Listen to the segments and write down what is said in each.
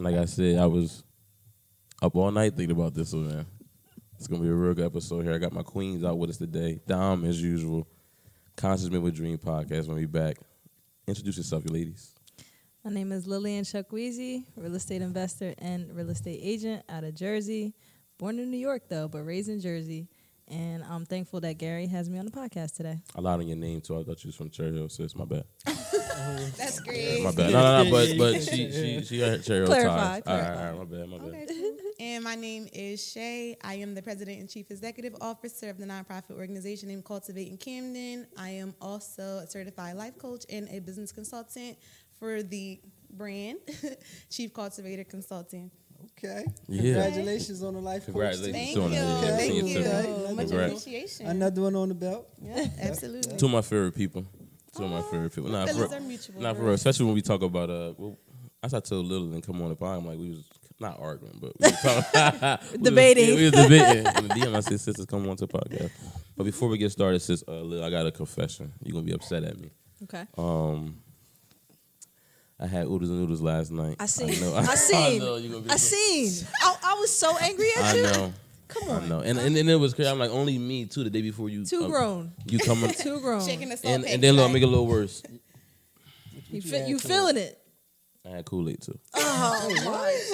Like I said, I was up all night thinking about this one, man. It's going to be a real good episode here. I got my queens out with us today. Dom, as usual. Conscious Men with Dream podcast when we back. Introduce yourself, you ladies. My name is Lillian and La'shae, real estate investor and real estate agent out of Jersey. Born in New York, though, but raised in Jersey. And I'm thankful that Gary has me on the podcast today. I lied on your name, too. I thought you was from Cherry Hill, sis. My bad. That's great. My bad. No, but she got Cherry Hill ties. All right, my bad. Okay, cool. And my name is Shay. I am the president and chief executive officer of the nonprofit organization named Cultivate in Camden. I am also a certified life coach and a business consultant for the brand, Chief Cultivator Consulting. Okay. Yeah. Congratulations on the life coach. Thank on you. that. Thank you. Okay. Much appreciation. Another one on the belt. Yeah, absolutely. Two of my favorite people. Nah, Feelings are mutual. for real. Especially when we talk about I told Lillian come on the pod. I'm like, we was not arguing, but we was talking, Debating. We was debating. In the DM, I said, sisters, come on to the podcast. But before we get started, sis, Lil, I got a confession. You're gonna be upset at me. Okay. I had oodles and noodles last night. I seen. I was so angry at you. I know. Come on. I know. And it was crazy. I'm like, only me too. The day before you. Too grown. You coming. Too grown. Shaking the salt And then look, make it a little worse. You feeling it? I had Kool-Aid too. Oh my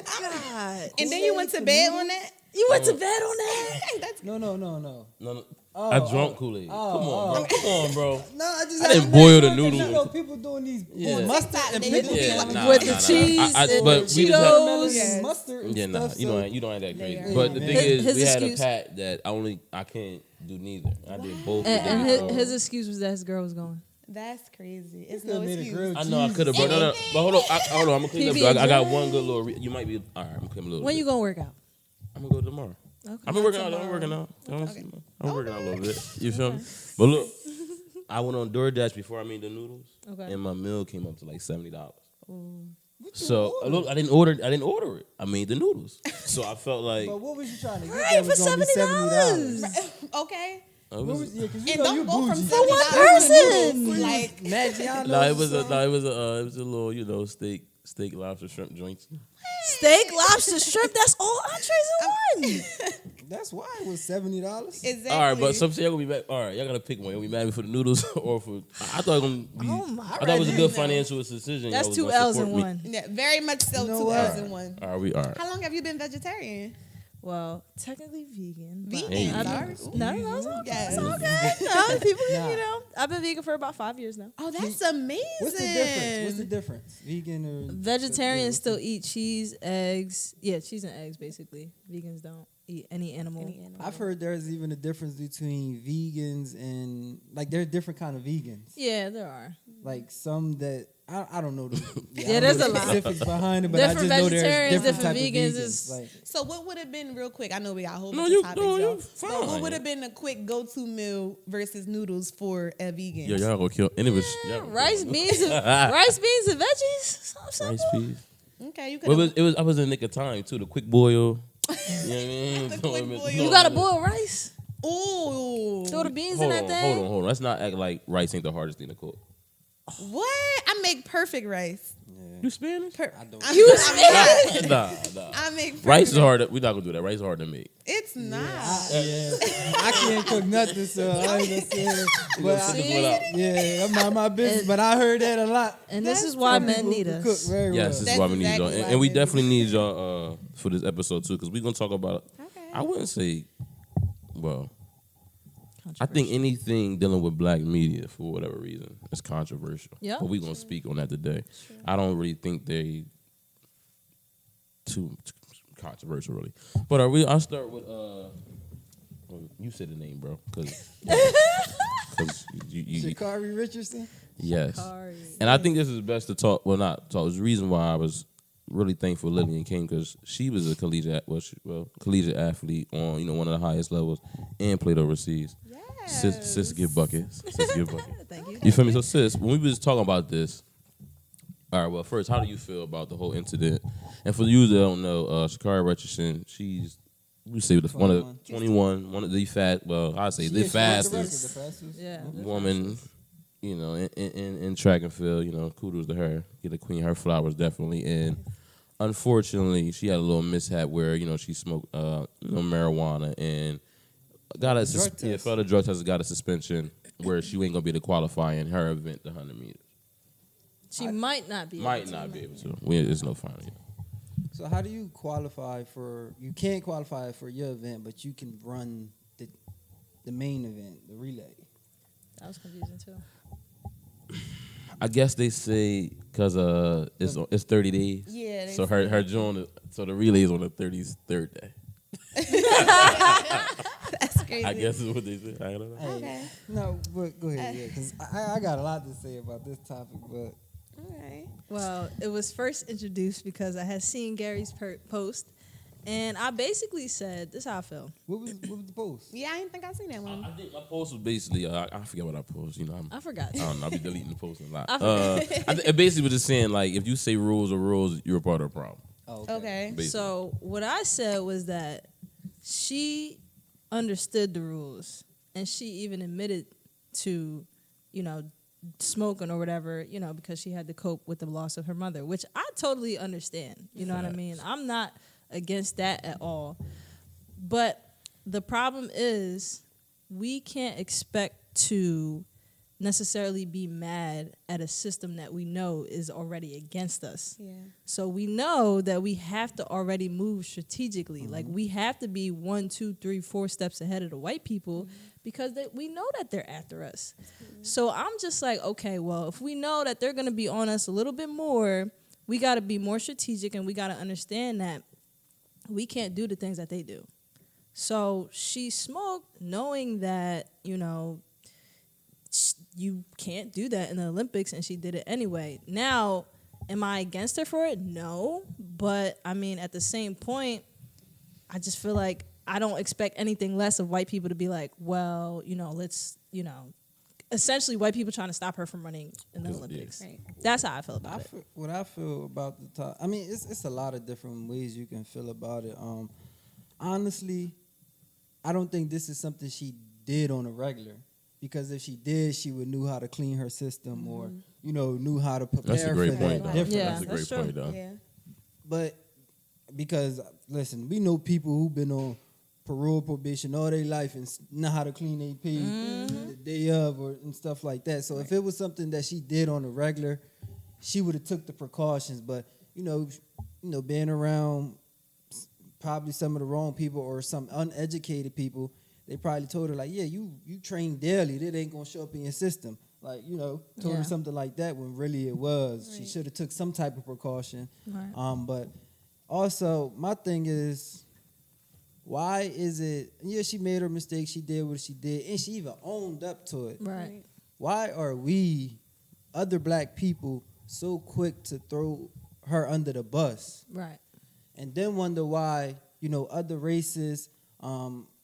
God. And then you went to bed on that? You went to bed on that? No. No. I drunk Kool-Aid. Come on, bro. No, I just I didn't boil the noodles. You know, people doing these Mustard and pickle. With the cheese and the Cheetos. Mustard and Yeah, stuff. you don't have that crazy. Yeah. But the thing His is, we had a excuse- pact that I can't do neither. I did both. And his excuse was that his girl was going. That's crazy. It's Still no made a excuse. grilled I know I cheese. could have, but no. But hold on, I'm gonna clean PB&J. up. I got one good little. You might be all right. I'm gonna clean a little. When bit. you gonna work out? I'm gonna go tomorrow. Okay. I'm working out. I'm working out. I'm working out a little bit. You feel me? But look, I went on DoorDash before I made the noodles, and my meal came up to like $70. So look, I didn't order it. I made the noodles. So I felt like. But what was you trying to get? Right, that for was gonna be $70. Okay. It was, Yeah, because you And know don't you go from bougie. $70 one to person. noodles. Like, Maggiano's no, it was or a something? little steak, lobster, shrimp joints. Steak, lobster, shrimp. That's all entrees in one. That's why it was $70. exactly. All right, but some y'all gonna be back. All right, y'all gotta pick one. Y'all gonna be mad at me for the noodles or for? I thought it was gonna be. Oh my I thought it was a good goodness. financial decision. That's Y'all was 2 gonna L's in support me. one. Yeah, very much so. You know what? 2001. All right. How long have you been vegetarian? Well, technically vegan. but Vegan, I've sorry. been- No, it's okay. Yes. It's okay. No, people, Nah. I've been vegan for about 5 years now. Oh, that's amazing. What's the difference? Vegan or Vegetarians still eat cheese, eggs. Yeah, cheese and eggs, basically. Vegans don't eat any animal. I've heard there's even a difference between vegans and like there's different kind of vegans. Yeah, there are. Like some that I don't know the Yeah, there's a lot. specifics behind it, but Different I just know there's vegetarians, different type different of vegans vegans. is- Like, So what would have been real quick? I know we got a whole No, bunch you of topics, no, y'all. you But fine. what would have been a quick go-to meal versus noodles for a vegan? Yeah, y'all gonna kill. And it was Rice, beans, and veggies. Something rice simple. peas. Okay, you could. Well, it was. I was in the nick of time too. The quick boil. You know what I mean? The quick boil. You gotta boil rice. Ooh. Throw the beans Hold in on, that thing. hold on. Let's not act like rice ain't the hardest thing to cook. What? I make perfect rice. You Spanish? I don't. You Spanish? Nah. I make perfect Rice is hard. We're not gonna do that. Rice is hard to make. It's not. I can't cook nothing, so I ain't gonna say it. But Sit this one out. I'm not my business. But I heard that a lot. And this is why men People need who us. cook very well. Yes, this is That's why we need exactly y'all, why and we I definitely need y'all for this episode too, because we're gonna talk about. Okay. I wouldn't say, well, I think anything dealing with black media for whatever reason is controversial. Yeah. But we're gonna speak on that today. I don't really think they too controversial, really. But I'll start with well, you said the name, bro, because you Sha'Carri Richardson. yes. Sorry. And I think this is best to talk. Well, not talk. It's the reason why I was really thankful Lillian came, because she was a collegiate athlete on one of the highest levels and played overseas. Yes. Sis give buckets. Sis give buckets. Thank you. You feel me? So sis, when we was talking about this, all right. Well, first, how do you feel about the whole incident? And for you that don't know, Sha'Carri Richardson, she's we say one of 21, one of the the fastest Yeah. woman, in track and field. Kudos to her. Get the queen her flowers definitely. And unfortunately, she had a little mishap where she smoked marijuana and got a failed a drug test, got a suspension where she ain't gonna be able to qualify in her event, the 100 meters. She might not be able to. There's no final yet. So how do you qualify for? You can't qualify for your event, but you can run the main event, the relay. That was confusing too. I guess they say because it's 30 days. Yeah. So her joint, so the relay is on the 33rd day. That's crazy. I guess is what they say. I don't know. Hey, Okay. No, but go ahead, yeah, because I got a lot to say about this topic, but. All right. Well, it was first introduced because I had seen Gary's post, and I basically said, "This is how I feel." What was the post? Yeah, I didn't think I seen that one. I think my post was basically I forget what I posted. I forgot. I don't know. I be deleting the post a lot. I It basically was just saying like if you say rules are rules, you're a part of the problem. Oh, Okay. Basically. So what I said was that she understood the rules, and she even admitted to, smoking or whatever, because she had to cope with the loss of her mother, which I totally understand. You know what I mean? I'm not against that at all. But the problem is we can't expect to necessarily be mad at a system that we know is already against us. Yeah. So we know that we have to already move strategically. Mm-hmm. Like we have to be 1, 2, 3, 4 steps ahead of the white people because we know that they're after us. So I'm just like, okay, well, if we know that they're going to be on us a little bit more, we got to be more strategic and we got to understand that we can't do the things that they do. So she smoked knowing that, you can't do that in the Olympics, and she did it anyway. Now, am I against her for it? No. But, I mean, at the same point, I just feel like I don't expect anything less of white people to be like, well, let's, essentially white people trying to stop her from running in the Olympics. Right. That's how I feel about it. What I feel about the top, I mean, it's a lot of different ways you can feel about it. Honestly, I don't think this is something she did on a regular. Because if she did, she would knew how to clean her system or, knew how to prepare That's a great for point, that. though. Yeah, That's a great point, though. Yeah. But because, listen, we know people who've been on parole probation all their life and know how to clean their pee the day of and stuff like that. So if it was something that she did on a regular, she would have took the precautions. But, being around probably some of the wrong people or some uneducated people, they probably told her, like, yeah, you train daily. That ain't going to show up in your system. Like, told her something like that when really it was. Right. She should have took some type of precaution. Right. But also, my thing is, why is it, she made her mistake. She did what she did. And she even owned up to it. Right. Why are we, other black people, so quick to throw her under the bus? Right. And then wonder why, other races,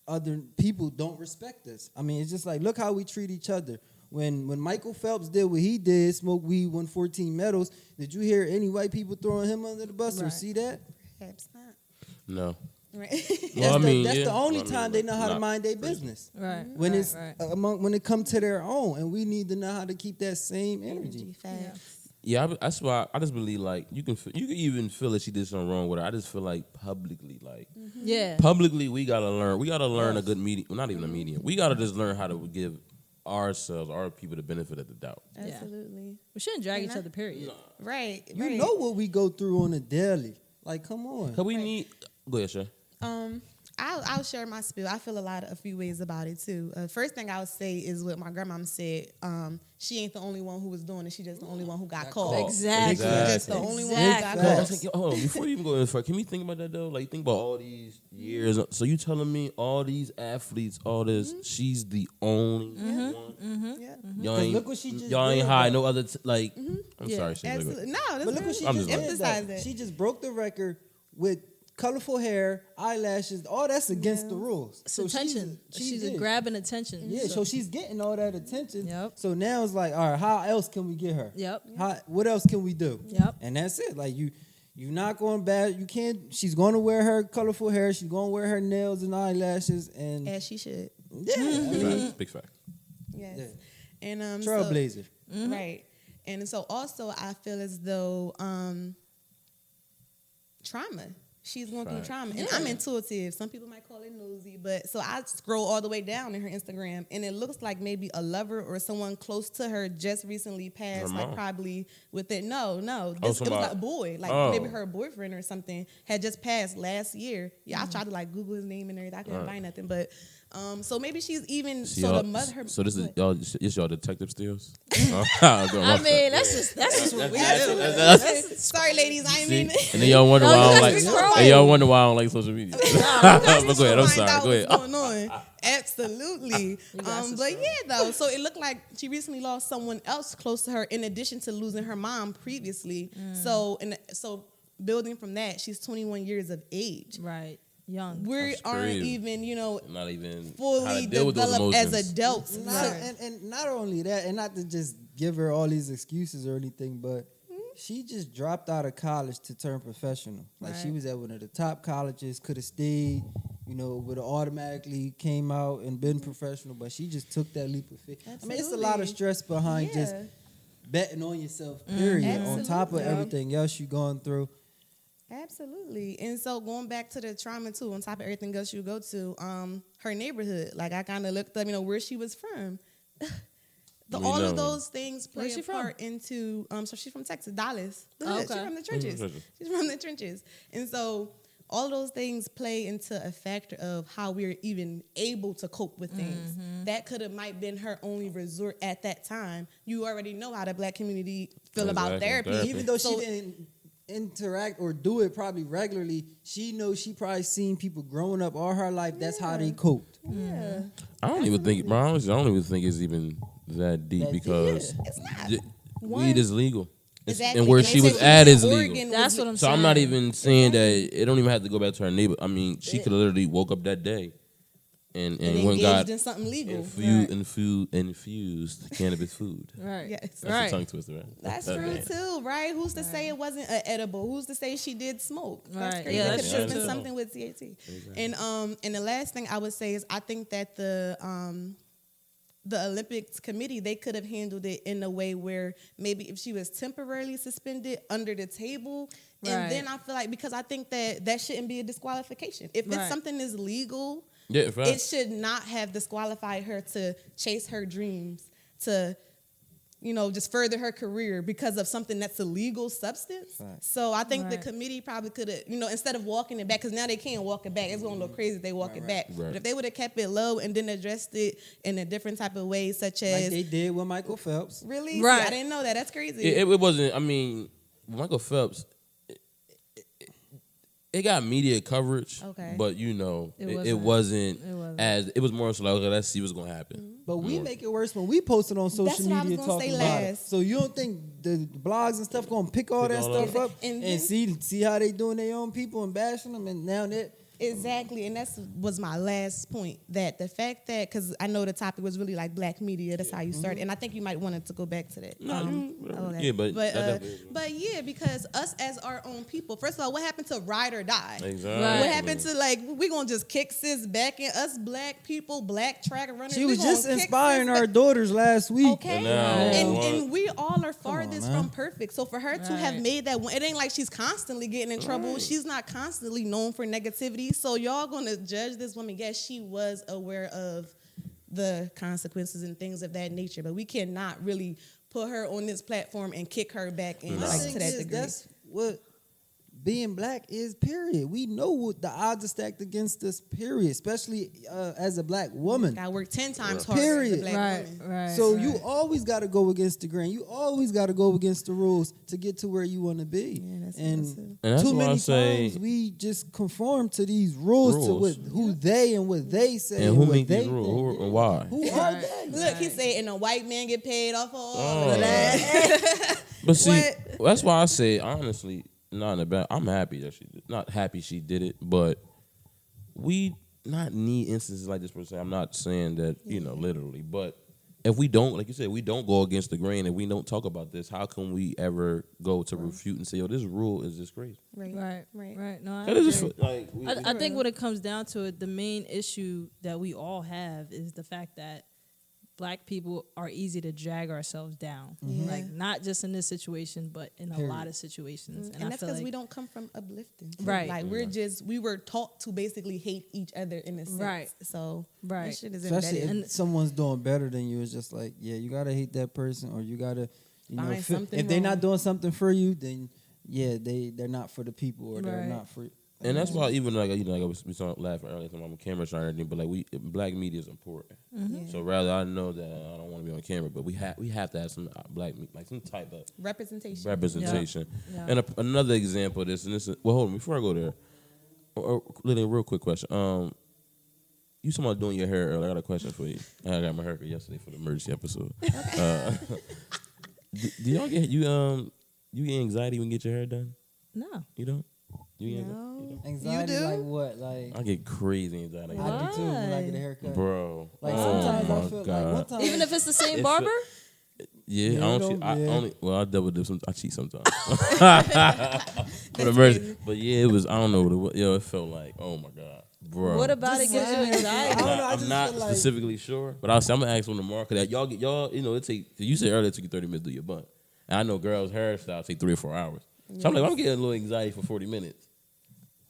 other people don't respect us. I mean, it's just like, look how we treat each other. When Michael Phelps did what he did, smoke weed, won 14 medals, did you hear any white people throwing him under the bus or see that? Perhaps not. No. Right. That's the only time they know how to mind their business. Right. When it's when it comes to their own, and we need to know how to keep that same energy. Yeah, that's why I just believe like you can even feel that she did something wrong with her. I just feel like publicly, publicly we gotta learn a good medium. Well, not even a medium. We gotta just learn how to give our people the benefit of the doubt. Absolutely. We shouldn't drag each other. Period. No. Right. You know what we go through on a daily. Like, come on. Cause we need. Go ahead, Shay. I'll share my spiel. I feel a few ways about it too. First thing I would say is what my grandmama said. She ain't the only one who was doing it. She just the only one who got caught. Exactly. Just the only one who got caught. Hold on, before you even go in far, can we think about that though? Like, think about all these years. So you telling me all these athletes, all this, she's the only one? Yeah. Y'all ain't, look what she just y'all ain't did, high. though. No other. I'm sorry, Shay. Absolutely. No, that's But look what she I'm just just did. emphasize though. that. She just broke the record with colorful hair, eyelashes. All that's against the rules. It's attention. She's grabbing attention. Yeah, so she's getting all that attention. Yep. So now it's like, all right, how else can we get her? Yep. What else can we do? Yep. And that's it. Like you're not going bad. You can't. She's going to wear her colorful hair. She's going to wear her nails and eyelashes, and As she should. yeah, I mean, Big fact. Yes. Yeah. And trailblazer. Right. And so also I feel as though trauma. She's going through trauma. And I'm intuitive. Some people might call it nosy. But so I scroll all the way down in her Instagram, and it looks like maybe a lover or someone close to her just recently passed, like probably within, no. It was like a boy. Like maybe her boyfriend or something had just passed last year. Yeah, I tried to like Google his name and everything. I couldn't find nothing. But so maybe she's even, the mother. So this is y'all detective skills? I mean, that's just what we do. Sorry, ladies, I mean. And then y'all wonder why I don't like. And y'all wonder why I don't like social media. But go ahead. I'm sorry. Go ahead. What's going on? Absolutely. But yeah, though. So it looked like she recently lost someone else close to her, in addition to losing her mom previously. So building from that, she's 21 years of age. Right. Young. We aren't even, not even fully developed as adults. And not only that, and not to just give her all these excuses or anything, but she just dropped out of college to turn professional. Like she was at one of the top colleges, could have stayed, would have automatically came out and been professional, but she just took that leap of faith. Absolutely. I mean, it's a lot of stress behind just betting on yourself, period, on top of everything else you're going through. Absolutely. And so going back to the trauma too, on top of everything else you go to, her neighborhood, like I kind of looked up, where she was from. All of those things play a part into, so she's from Texas, Dallas. She's from the trenches. She's from the trenches. And so all those things play into a factor of how we're even able to cope with things. That might been her only resort at that time. You already know how the Black community feel about therapy. Even though she didn't interact or do it probably regularly, she knows she probably seen people growing up all her life. That's how they coped. Yeah. I don't even think, bro, honestly, I don't even think it's even that deep because it's not. Weed is legal. Exactly. And where she was at is legal. That's what I'm saying. So I'm not even saying that it don't even have to go back to her neighbor. I mean, she could have literally woke up that day and when God in something legal, infused cannabis food. Right. Yes. That's a tongue twister, right? That's true too, right? Who's to say it wasn't an edible? Who's to say she did smoke? That's Right. crazy. Yeah, It that's could have true been too. something with THC. Exactly. And the last thing I would say is I think that the Olympics committee, they could have handled it in a way where maybe if she was temporarily suspended under the table, and then I feel like, because I think that shouldn't be a disqualification. If it's something is legal, it should not have disqualified her to chase her dreams, to just further her career because of something that's a legal substance. Right. So I think the committee probably could have, instead of walking it back, because now they can't walk it back. It's going to look crazy if they walk it back. Right. But if they would have kept it low and then addressed it in a different type of way, such as... like they did with Michael Phelps. Really? Right. See, I didn't know that. That's crazy. It wasn't, I mean, Michael Phelps... It got media coverage, but it wasn't as, it was more so like, okay, let's see what's gonna happen. But we make it worse when we post it on social media talking about it. So you don't think the blogs and stuff gonna pick all that stuff up and see how they doing their own people and bashing them, and now that. Exactly, and was my last point, that the fact that, because I know the topic was really like Black media, that's how you started, and I think you might want to go back to that. But yeah, because us as our own people, first of all, what happened to ride or die? Exactly. What happened to we gonna just kick sis back, and us Black people, Black track runners? She was just inspiring our daughters last week. Okay, and we all are farthest from perfect. So for her to have made that one, it ain't like she's constantly getting in trouble. She's not constantly known for negativity. So y'all gonna judge this woman? Yes, she was aware of the consequences and things of that nature, but we cannot really put her on this platform and kick her back in to that degree. That's what being Black is, period. We know what the odds are stacked against us, period, especially as a Black woman. I work 10 times harder as a Black woman. Right. So you always got to go against the grain. You always got to go against the rules to get to where you want to be. Yeah, and that's too why many I say, times we just conform to these rules. To what, who they and what they say. And who make these rules? Who and why? Who are they? Look, he said, and a white man get paid off of all of that. But see, that's why I say, honestly, not in the back. I'm happy that she did. Not happy she did it, but we not need instances like this per se. I'm not saying that, literally, but if we don't, like you said, we don't go against the grain and we don't talk about this, how can we ever go to refute and say, yo, this rule is just crazy? Right. No, I agree. Just, I think when it comes down to it, the main issue that we all have is the fact that Black people are easy to drag ourselves down. Like not just in this situation, but in a lot of situations. And that's feel because like we don't come from uplifting. Right. Like we were taught to basically hate each other in a sense. Right. So Right. that shit is Especially embedded. if someone's doing better than you, it's just like, yeah, you gotta hate that person, or you gotta, Find something if they're not wrong. doing something for you, then yeah, they're not for the people, or they're Right. not for. And that's why even like I was laughing earlier on camera trying everything, but like black media is important. So rather I know that I don't want to be on camera, but we have to have some black like some type of representation. Yeah. And another example of this, and this is, well, hold on before I go there. Lillian, real quick question. You talking about doing your hair earlier? I got a question for you. I got my haircut yesterday for the emergency episode. Do y'all get you get anxiety when you get your hair done? No. You don't? You get No. Anxiety, You do? like what? Like I get crazy anxiety. I do too when I get a haircut. Bro. Like oh sometimes my I feel God. like one time. Even if it's the same It's barber? Yeah, Yeah, I don't don't- cheat. I yeah. only I double dip. I cheat sometimes. For the emergency. But yeah, it was. I don't know what it was. Yo, it felt like, oh my God, bro. What about it gives you I anxiety? don't know, I I'm just not feel like- specifically sure, but I'm gonna ask on the market that y'all it take. You said earlier it took you 30 minutes to do your bun, and I know girls' hairstyles take 3 or 4 hours. So I'm like, I'm getting a little anxiety for 40 minutes.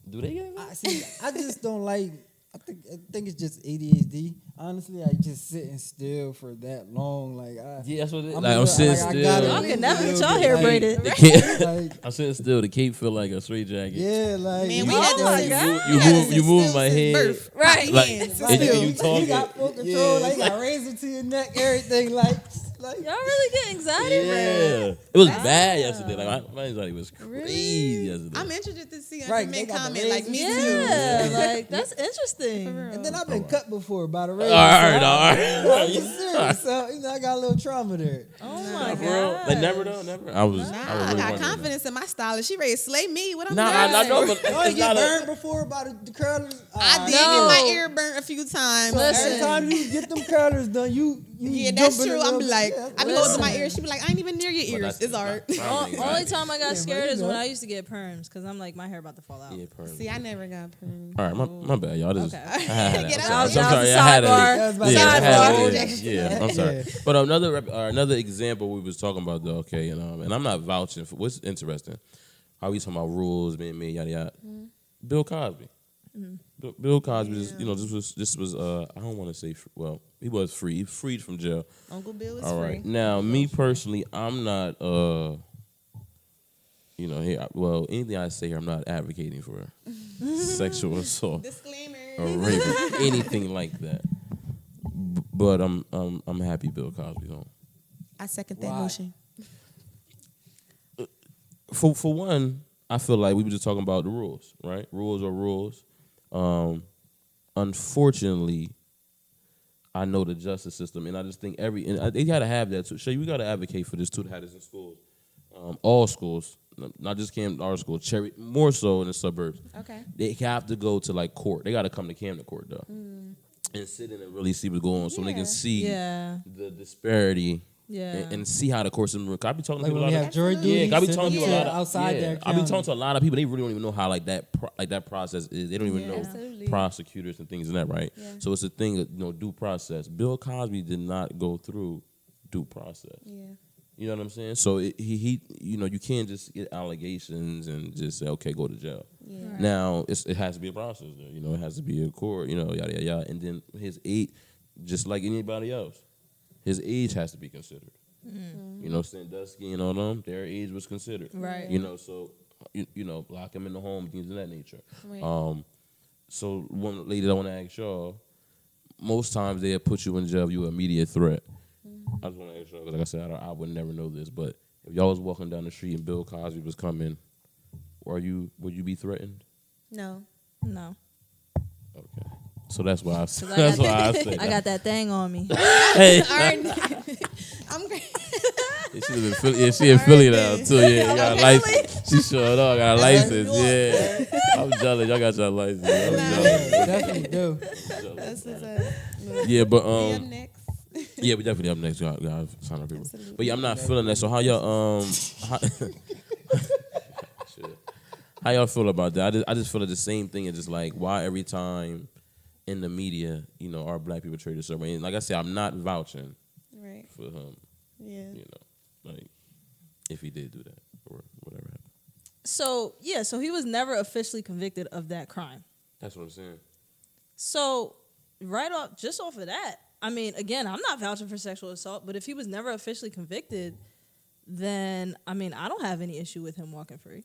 Do they get anxiety? I just don't like. I think it's just ADHD. Honestly, like just sitting still for that long, like Yeah, that's what it is. I'm Like I'm like, sitting I still. gotta Y'all can never get Like, y'all hair braided. The cape, like I'm sitting still. The cape feel like a straight jacket. yeah, like Man, You- we had Oh my to God. You move my head. birth. Right. Like, Hands. and you you talking. got full control, Yeah, like it's you got razor to your neck, everything, like Y'all really get anxiety? Yeah, it was bad yesterday. Like my anxiety was crazy yesterday. I'm interested to see Right, men they got the comment like me razors. too. Yeah, like that's interesting. And then I've been cut before by the razor. All right, so all right. I'm just serious. So I got a little trauma there. Oh my Bro, God. like never though, never. I was Nah, really I got wondering. confidence in my stylist. She ready to slay me. What I'm Nah, doing? I know, but Oh, you it's get not a. burned before by the curlers? I did No. get my ear burnt a few times. So Listen. every time you get them curlers done, you Yeah, that's jumping true. a I'm little be bit. like, Yeah, I be Listen. holding my ears. She be like, I ain't even near your ears. It's art. Only time I got Yeah, scared but is you when know. I used to get perms because I'm like, my hair about to fall out. Yeah, perm. See, I never got perm. All right, my bad, y'all. This is, Okay. I had Get that. out. I'm sorry. That was a I had sidebar. That was my Yeah, I Sidebar. had it. Yeah, I'm sorry. Yeah. But another example we was talking about though, okay, and I'm not vouching for what's interesting. How we talking about rules being made, yada yada. Bill Cosby. Bill Cosby, this was I don't want to say he was free. He freed from jail. Uncle Bill is All free. right. Now, me personally, I'm not anything I say here, I'm not advocating for sexual assault Disclaimer. or rape or anything like that. But I'm happy Bill Cosby's home. I second that Why? motion. For one, I feel like we were just talking about the rules, right? Rules are rules. Unfortunately, I know the justice system, and I just think they gotta have that too. Shay, we gotta advocate for this too. To have this in schools, all schools, not just our school, Cherry, more so in the suburbs. Okay. They have to go to like court. They gotta come to Camden Court though, and sit in and really see what's going on, so they Yeah. can see Yeah. the disparity. Yeah. And see how the court system. I be talking to Like people when we a lot have of jury Absolutely. duty, I be send talking them to a lot of outside their I be county. talking to a lot of people. They really don't even know how like that process is. They don't even know Absolutely. prosecutors and things and that, right? Yeah. So it's a thing of due process. Bill Cosby did not go through due process. Yeah. You know what I'm saying? So he you can't just get allegations and just say okay, go to jail. Yeah. Right. Now it has to be a process. There. It has to be a court. Yada yada yada. And then his age, just like anybody else, his age has to be considered. Sandusky and all them, their age was considered. Right. So lock him in the home, things of that nature. Right. So one lady I want to ask y'all, most times they put you in jail, you an immediate threat. I just want to ask y'all, 'cause like I said, I would never know this, but if y'all was walking down the street and Bill Cosby was coming, would you be threatened? No. No. Okay. So that's why I said. 'Cause That's why I said. I got that thing on me. Hey, All right. I'm great. she in Philly now too. Yeah, you got a license. She showed up. Got a license. Yeah, I'm jealous. Y'all got your license. I'm jealous. Definitely do. That's what's up. Yeah, but Yeah, next. yeah, we definitely up next. Y'all sign up people. Absolutely. But yeah, I'm not feeling that. So how y'all how y'all feel about that? I just feel like the same thing. It's just like why every time in the media, are black people treated a certain way. And like I said, I'm not vouching Right. for him. Yeah. Like if he did do that or whatever happened. So he was never officially convicted of that crime. That's what I'm saying. So just off of that, I mean, again, I'm not vouching for sexual assault, but if he was never officially convicted, then I mean, I don't have any issue with him walking free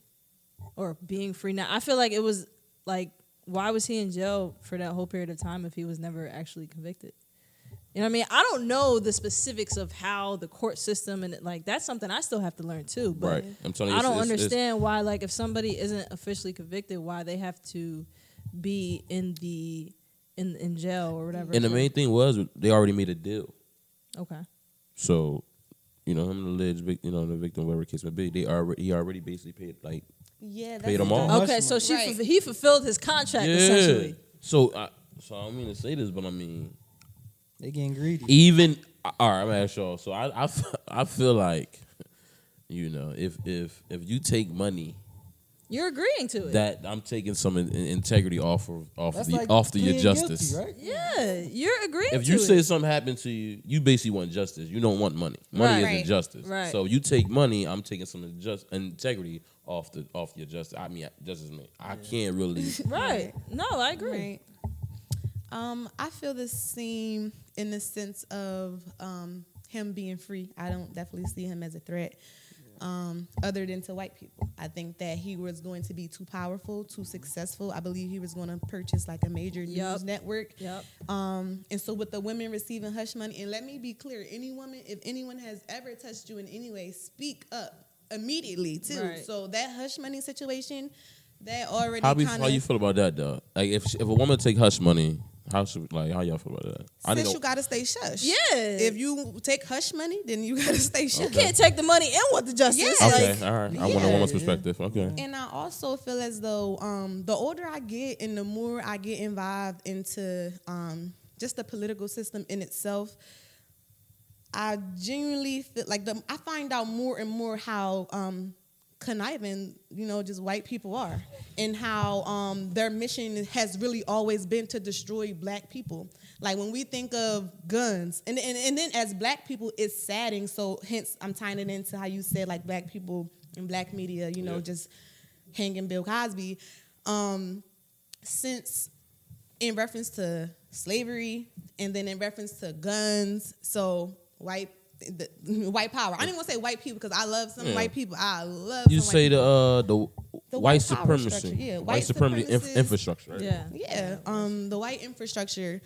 or being free now. I feel like it was like, why was he in jail for that whole period of time if he was never actually convicted? You know what I mean? I don't know the specifics of how the court system and like that's something I still have to learn too. But right. I'm telling you, I don't understand why, like, if somebody isn't officially convicted, why they have to be in jail or whatever. And the main thing was they already made a deal. Okay. So, him and the alleged, the victim, whatever case may be, he already basically paid paid them off. Okay, so he fulfilled his contract essentially. So I don't mean to say this, but I mean, they getting greedy. Even all right, I'm gonna ask y'all. So I feel like, if you take money, you're agreeing to it. That I'm taking some integrity off That's off your justice. Guilty, right? Yeah, you're agreeing to it. If you say something happened to you, you basically want justice. You don't want money. Money isn't justice. Right. So you take money, I'm taking some integrity off your justice. I mean, justice me. I can't really. Right. No, I agree. Right. I feel the same in the sense of him being free. I don't definitely see him as a threat. Other than to white people. I think that he was going to be too powerful, too successful. I believe he was going to purchase like a major news network. Yep. And so with the women receiving hush money, and let me be clear, if anyone has ever touched you in any way, speak up immediately too. Right. So that hush money situation, that already How you feel about that though? Like if a woman take hush money, how y'all feel about that? Since you gotta stay shush. Yeah. If you take hush money, then you gotta stay shush. You can't take the money and want the justice. Yeah. Okay, all right. I want a woman's perspective. Okay. And I also feel as though the older I get and the more I get involved into just the political system in itself, I genuinely feel like I find out more and more how conniving, just white people are, and how their mission has really always been to destroy black people. Like when we think of guns, and then as black people, it's saddening. So hence, I'm tying it into how you said like black people in black media, just hanging Bill Cosby. Since in reference to slavery, and then in reference to guns, so white power. I don't even want to say white people because I love some white people. I love. You say the white supremacy, structure. Yeah, white supremacy infrastructure. Right? Yeah. The white infrastructure,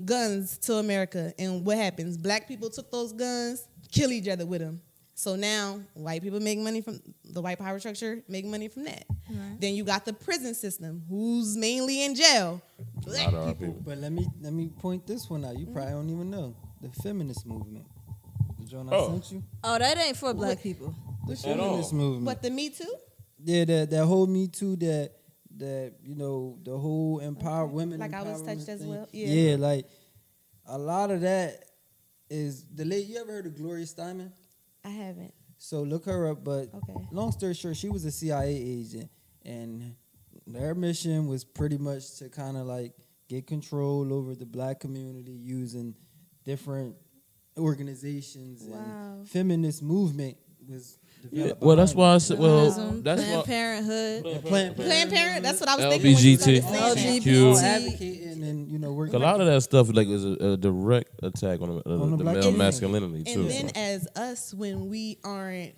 guns to America, and what happens? Black people took those guns, kill each other with them. So now white people make money from the white power structure, make money from that. Right. Then you got the prison system, who's mainly in jail. Black people. But let me point this one out. You probably don't even know the feminist movement. The joint I sent you. Oh, that ain't for black people. The feminist movement. What, the Me Too? Yeah, that whole Me Too, that the whole empower women. Like I was touched thing. as well. Yeah, like a lot of that is the lady. You ever heard of Gloria Steinem? I haven't. So look her up. But long story short, she was a CIA agent, and their mission was pretty much to kind of like get control over the black community using different organizations. Wow. And feminist movement was developed. Well, that's why I said. Well, that's Planned Parenthood. Planned Parenthood. That's what I was thinking. LGBTQ. Advocating and working. A lot of that stuff like is a direct attack on the male masculinity too. And then as us, when we aren't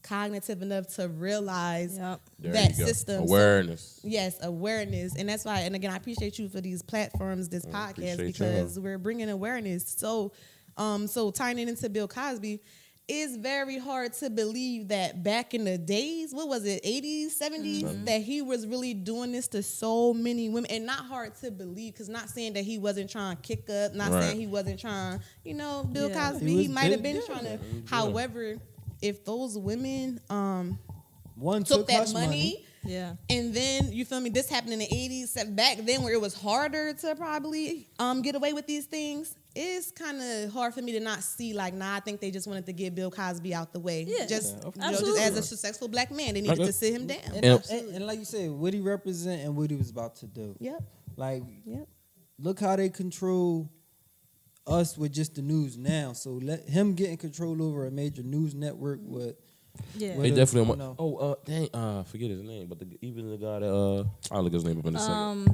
cognitive enough to realize that system. Awareness. Yes, awareness. And that's why, and again, I appreciate you for these platforms, this podcast, because we're bringing awareness. So tying it into Bill Cosby, it's very hard to believe that back in the days, what was it, 80s, 70s, that he was really doing this to so many women. And not hard to believe, because not saying that he wasn't trying to kick up, not saying he wasn't trying, Bill Cosby, he might have been trying to. However, if those women one took that money, and then, you feel me, this happened in the 80s, back then where it was harder to probably get away with these things, it's kind of hard for me to not see, like, I think they just wanted to get Bill Cosby out the way. Yeah, just as a successful black man, they needed to sit him down. And like you said, what he represent and what he was about to do. Yep. Like, look how they control us with just the news now. So let him get in control over a major news network with. Yeah, They definitely want. know. Dang, forget his name, but even the guy that I'll look his name up in a second.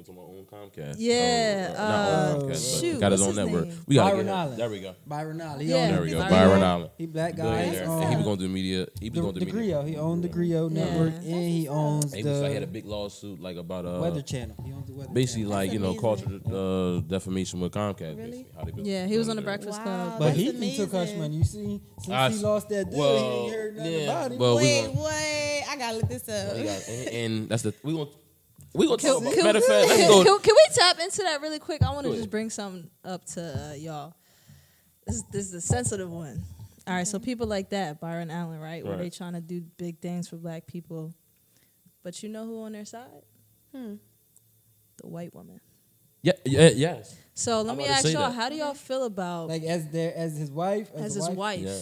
To my own Comcast. Yeah, not own Comcast, shoot, but got his what's own his network. name? We gotta Byron get him. Allen. There we go. Byron Allen. Yeah. There we go. Byron Byron Allen. He black guy. Billionaire. And he was gonna do media. He was gonna do The media. Griot. He owned the Griot network, and he owns He had a big lawsuit like about Weather Channel. He owns the Weather basically Channel. like amazing. cultural defamation with Comcast. Really? Basically, how they been Yeah, he was on the doing it. Breakfast Wow. Club. But That's he amazing. took hush money. You see, since he lost that deal, he ain't heard nothing about him. Well, Wait, I gotta look this up. and that's the we gonna talk about. Can- Matter of fact, let's go. Can we tap into that really quick? I want to Go ahead. just bring something up to y'all. This is a sensitive one. All right, so people like that, Byron Allen, right? Where Right. they trying to do big things for black people. But you know who on their side? The white woman. Yes. So let I'm me about to ask say y'all, that. how do y'all feel about Like as his wife, as his wife? Yeah.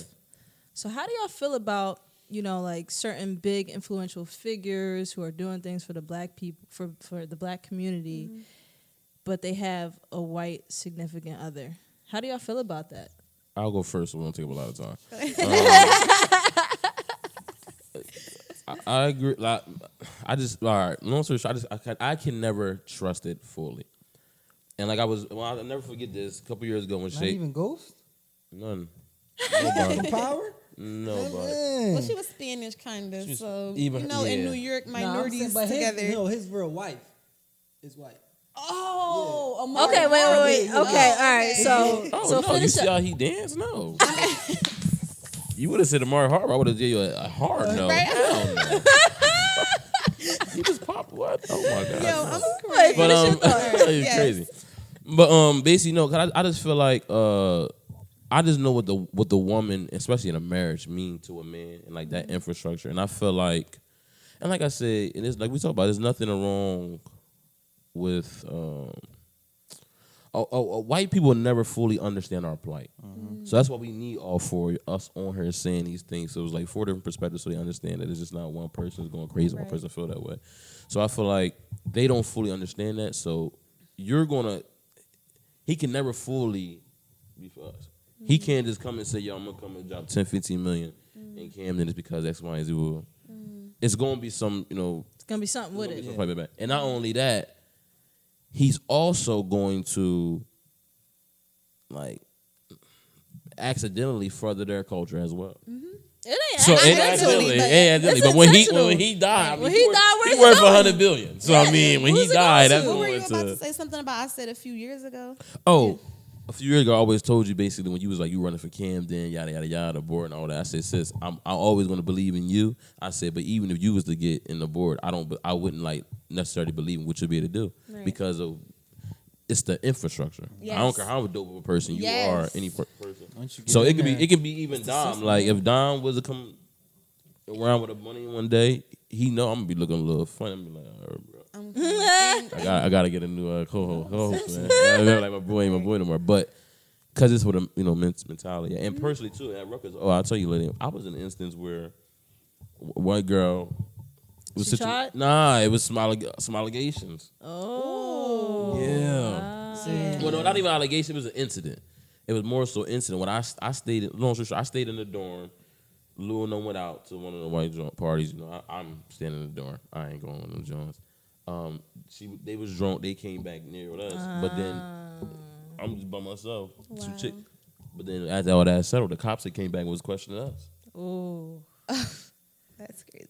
So how do y'all feel about, like certain big influential figures who are doing things for the black people, for the black community, but they have a white significant other? How do y'all feel about that? I'll go first. So we won't take up a lot of time. I agree. Like, all right. Long story short, I can never trust it fully. And like I'll never forget this. A couple years ago when Not Shay, even Ghost. none, nobody, Power. nobody. Well, she was Spanish, kind of. She's So even- in yeah. New York, Nah, I'm minorities saying, but together. his real wife is white. Oh, Okay, wait. Yeah. Okay, all right. So Oh so no! You finish see up. how he danced? No. You would have said Amari Harbor. I would have given you a hard no. Right? Hell no. You just popped what? Oh my god! Yo, I'm Wait, But finish your thought. it's Yes. crazy. But basically, no, cause I just feel like I just know what the woman, especially in a marriage, mean to a man and like that infrastructure. And I feel like, and like I said, and it's like we talk about, there's nothing wrong with white people never fully understand our plight. So that's why we need all four of us on here saying these things. So it was like 4 different perspectives so they understand that it's just not one person is going crazy, one person feel that way. So I feel like they don't fully understand that. So he can never fully be for us. He can't just come and say, yo, I'm going to come and drop 10, 15 million in Camden just because X, Y, and Z will. It's going to be some, It's gonna be something with it. some and not only that, he's also going to like accidentally further their culture as well. It ain't So accidentally. accidentally, It's but when intentional. he died, When he died, where's he it worth going? 100 billion. So I mean, when he Who's it died, that's going to? What were going you about to to. say something about? I said a few years ago. Oh, a few years ago, I always told you basically when you was like you running for Camden, yada yada yada, board and all that. I said, sis, I'm always going to believe in you. I said, but even if you was to get in the board, I wouldn't like necessarily believe in what you'll be able to do because of it's the infrastructure. Yes. I don't care how dope of a person you are, any person. Once you get So in it could there, be even Dom. Like if Dom was to come around with the money one day, he know I'm gonna be looking a little funny. I'm gonna be like, all right, bro. I gotta get a new co-host, man. I'm like my boy no more. But because it's with a mentality, and personally too at Rutgers. Oh, I'll tell you, Lillian, I was in an instance where white girl. She tried? Nah, it was some allegations. Oh. Yeah. Well, no, not even allegation. It was an incident. It was more so incident. When I stayed, I stayed in the dorm. Lou and them went out to one of the white joint parties. I'm standing in the dorm. I ain't going with them joints. They was drunk. They came back near with us, but then I'm just by myself. Wow. Two chicks. But then after all that settled, the cops that came back and was questioning us. Oh. That's crazy.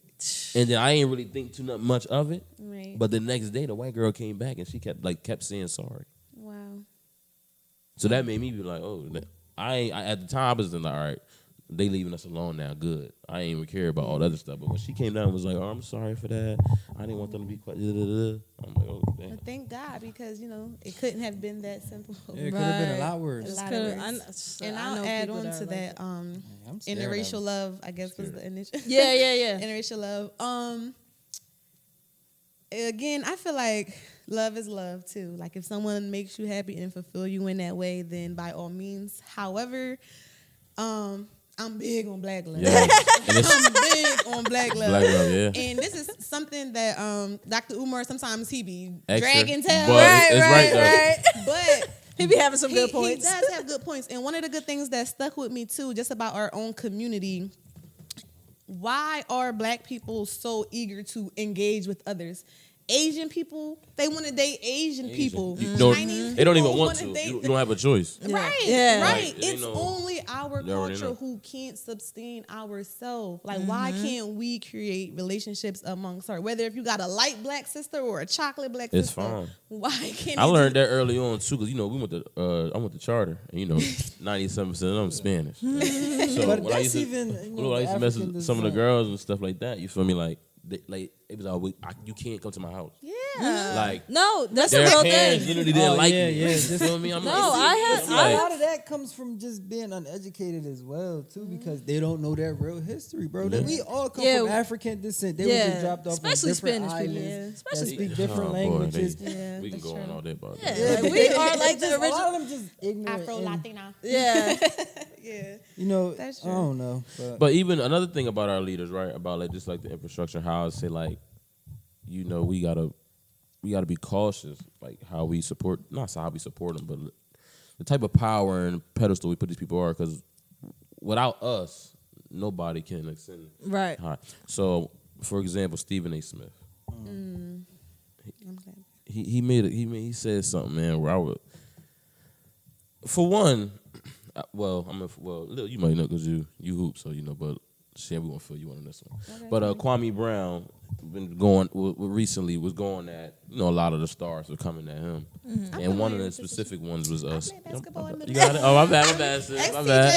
And then I ain't really think too much of it. Right. But the next day, the white girl came back and she kept saying sorry. Wow. So that made me be like, oh, I at the time I was like, all right, they leaving us alone now, good. I ain't even care about all that other stuff. But when she came down and was like, oh, I'm sorry for that. I didn't want them to be quite. I'm like, oh, damn. But thank God because it couldn't have been that simple. it could have been a Right. lot worse. A lot Coulda- of I worse. kn- And I I'll know add people on that to are that. I'm scared Interracial of it. love, I guess, was the initial. Yeah. Interracial love. Again, I feel like love is love too. Like if someone makes you happy and fulfill you in that way, then by all means. However, I'm big on black love. Yeah. I'm big on black love. Black love, yeah. And this is something that Dr. Umar, sometimes he be Extra, dragging tail. but it's right. But he be having some good points. He does have good points. And one of the good things that stuck with me too, just about our own community, why are black people so eager to engage with others? Asian people, they want to date Asian people. Chinese they don't people even want to. You don't have a choice. Right, Yeah. right. Like, it's only our culture who can't sustain ourselves. Like, why can't we create relationships amongst her? Whether if you got a light black sister or a chocolate black sister, it's fine. Why can't I learned that early on too, because we went to I went to charter, and 97% of them Spanish. So But when I used to, I used to mess with some of the girls and stuff like that. You feel me? Like it was always you can't come to my house. Yeah. Like no, that's a their real parents thing. literally didn't like me. Yeah. You feel me? I'm No, like, A lot of that comes from just being uneducated as well, too, because they don't know their real history, bro. That we all come from African descent. They were just dropped off especially on different Spanish people. islands that Especially speak different languages. we can go on all day about Yeah, that. like, we are like the A lot original. of them just ignorant. Afro Latina. Yeah, Yeah. That's I true. don't know. But even another thing about our leaders, right? About like just like the infrastructure, how I say like, we gotta be cautious, like how we support, not how we support them, but the type of power and pedestal we put these people are, because without us, nobody can ascend right. high. So, for example, Stephen A. Smith, he said something, man, where I would, for one, Lil, you might know because you hoop, so but shit, we won't fill you in on this one. Okay. But Kwame Brown been going recently was going at a lot of the stars were coming at him, and one of the specific ones was us. You got it? Oh, my bad, sis. My bad.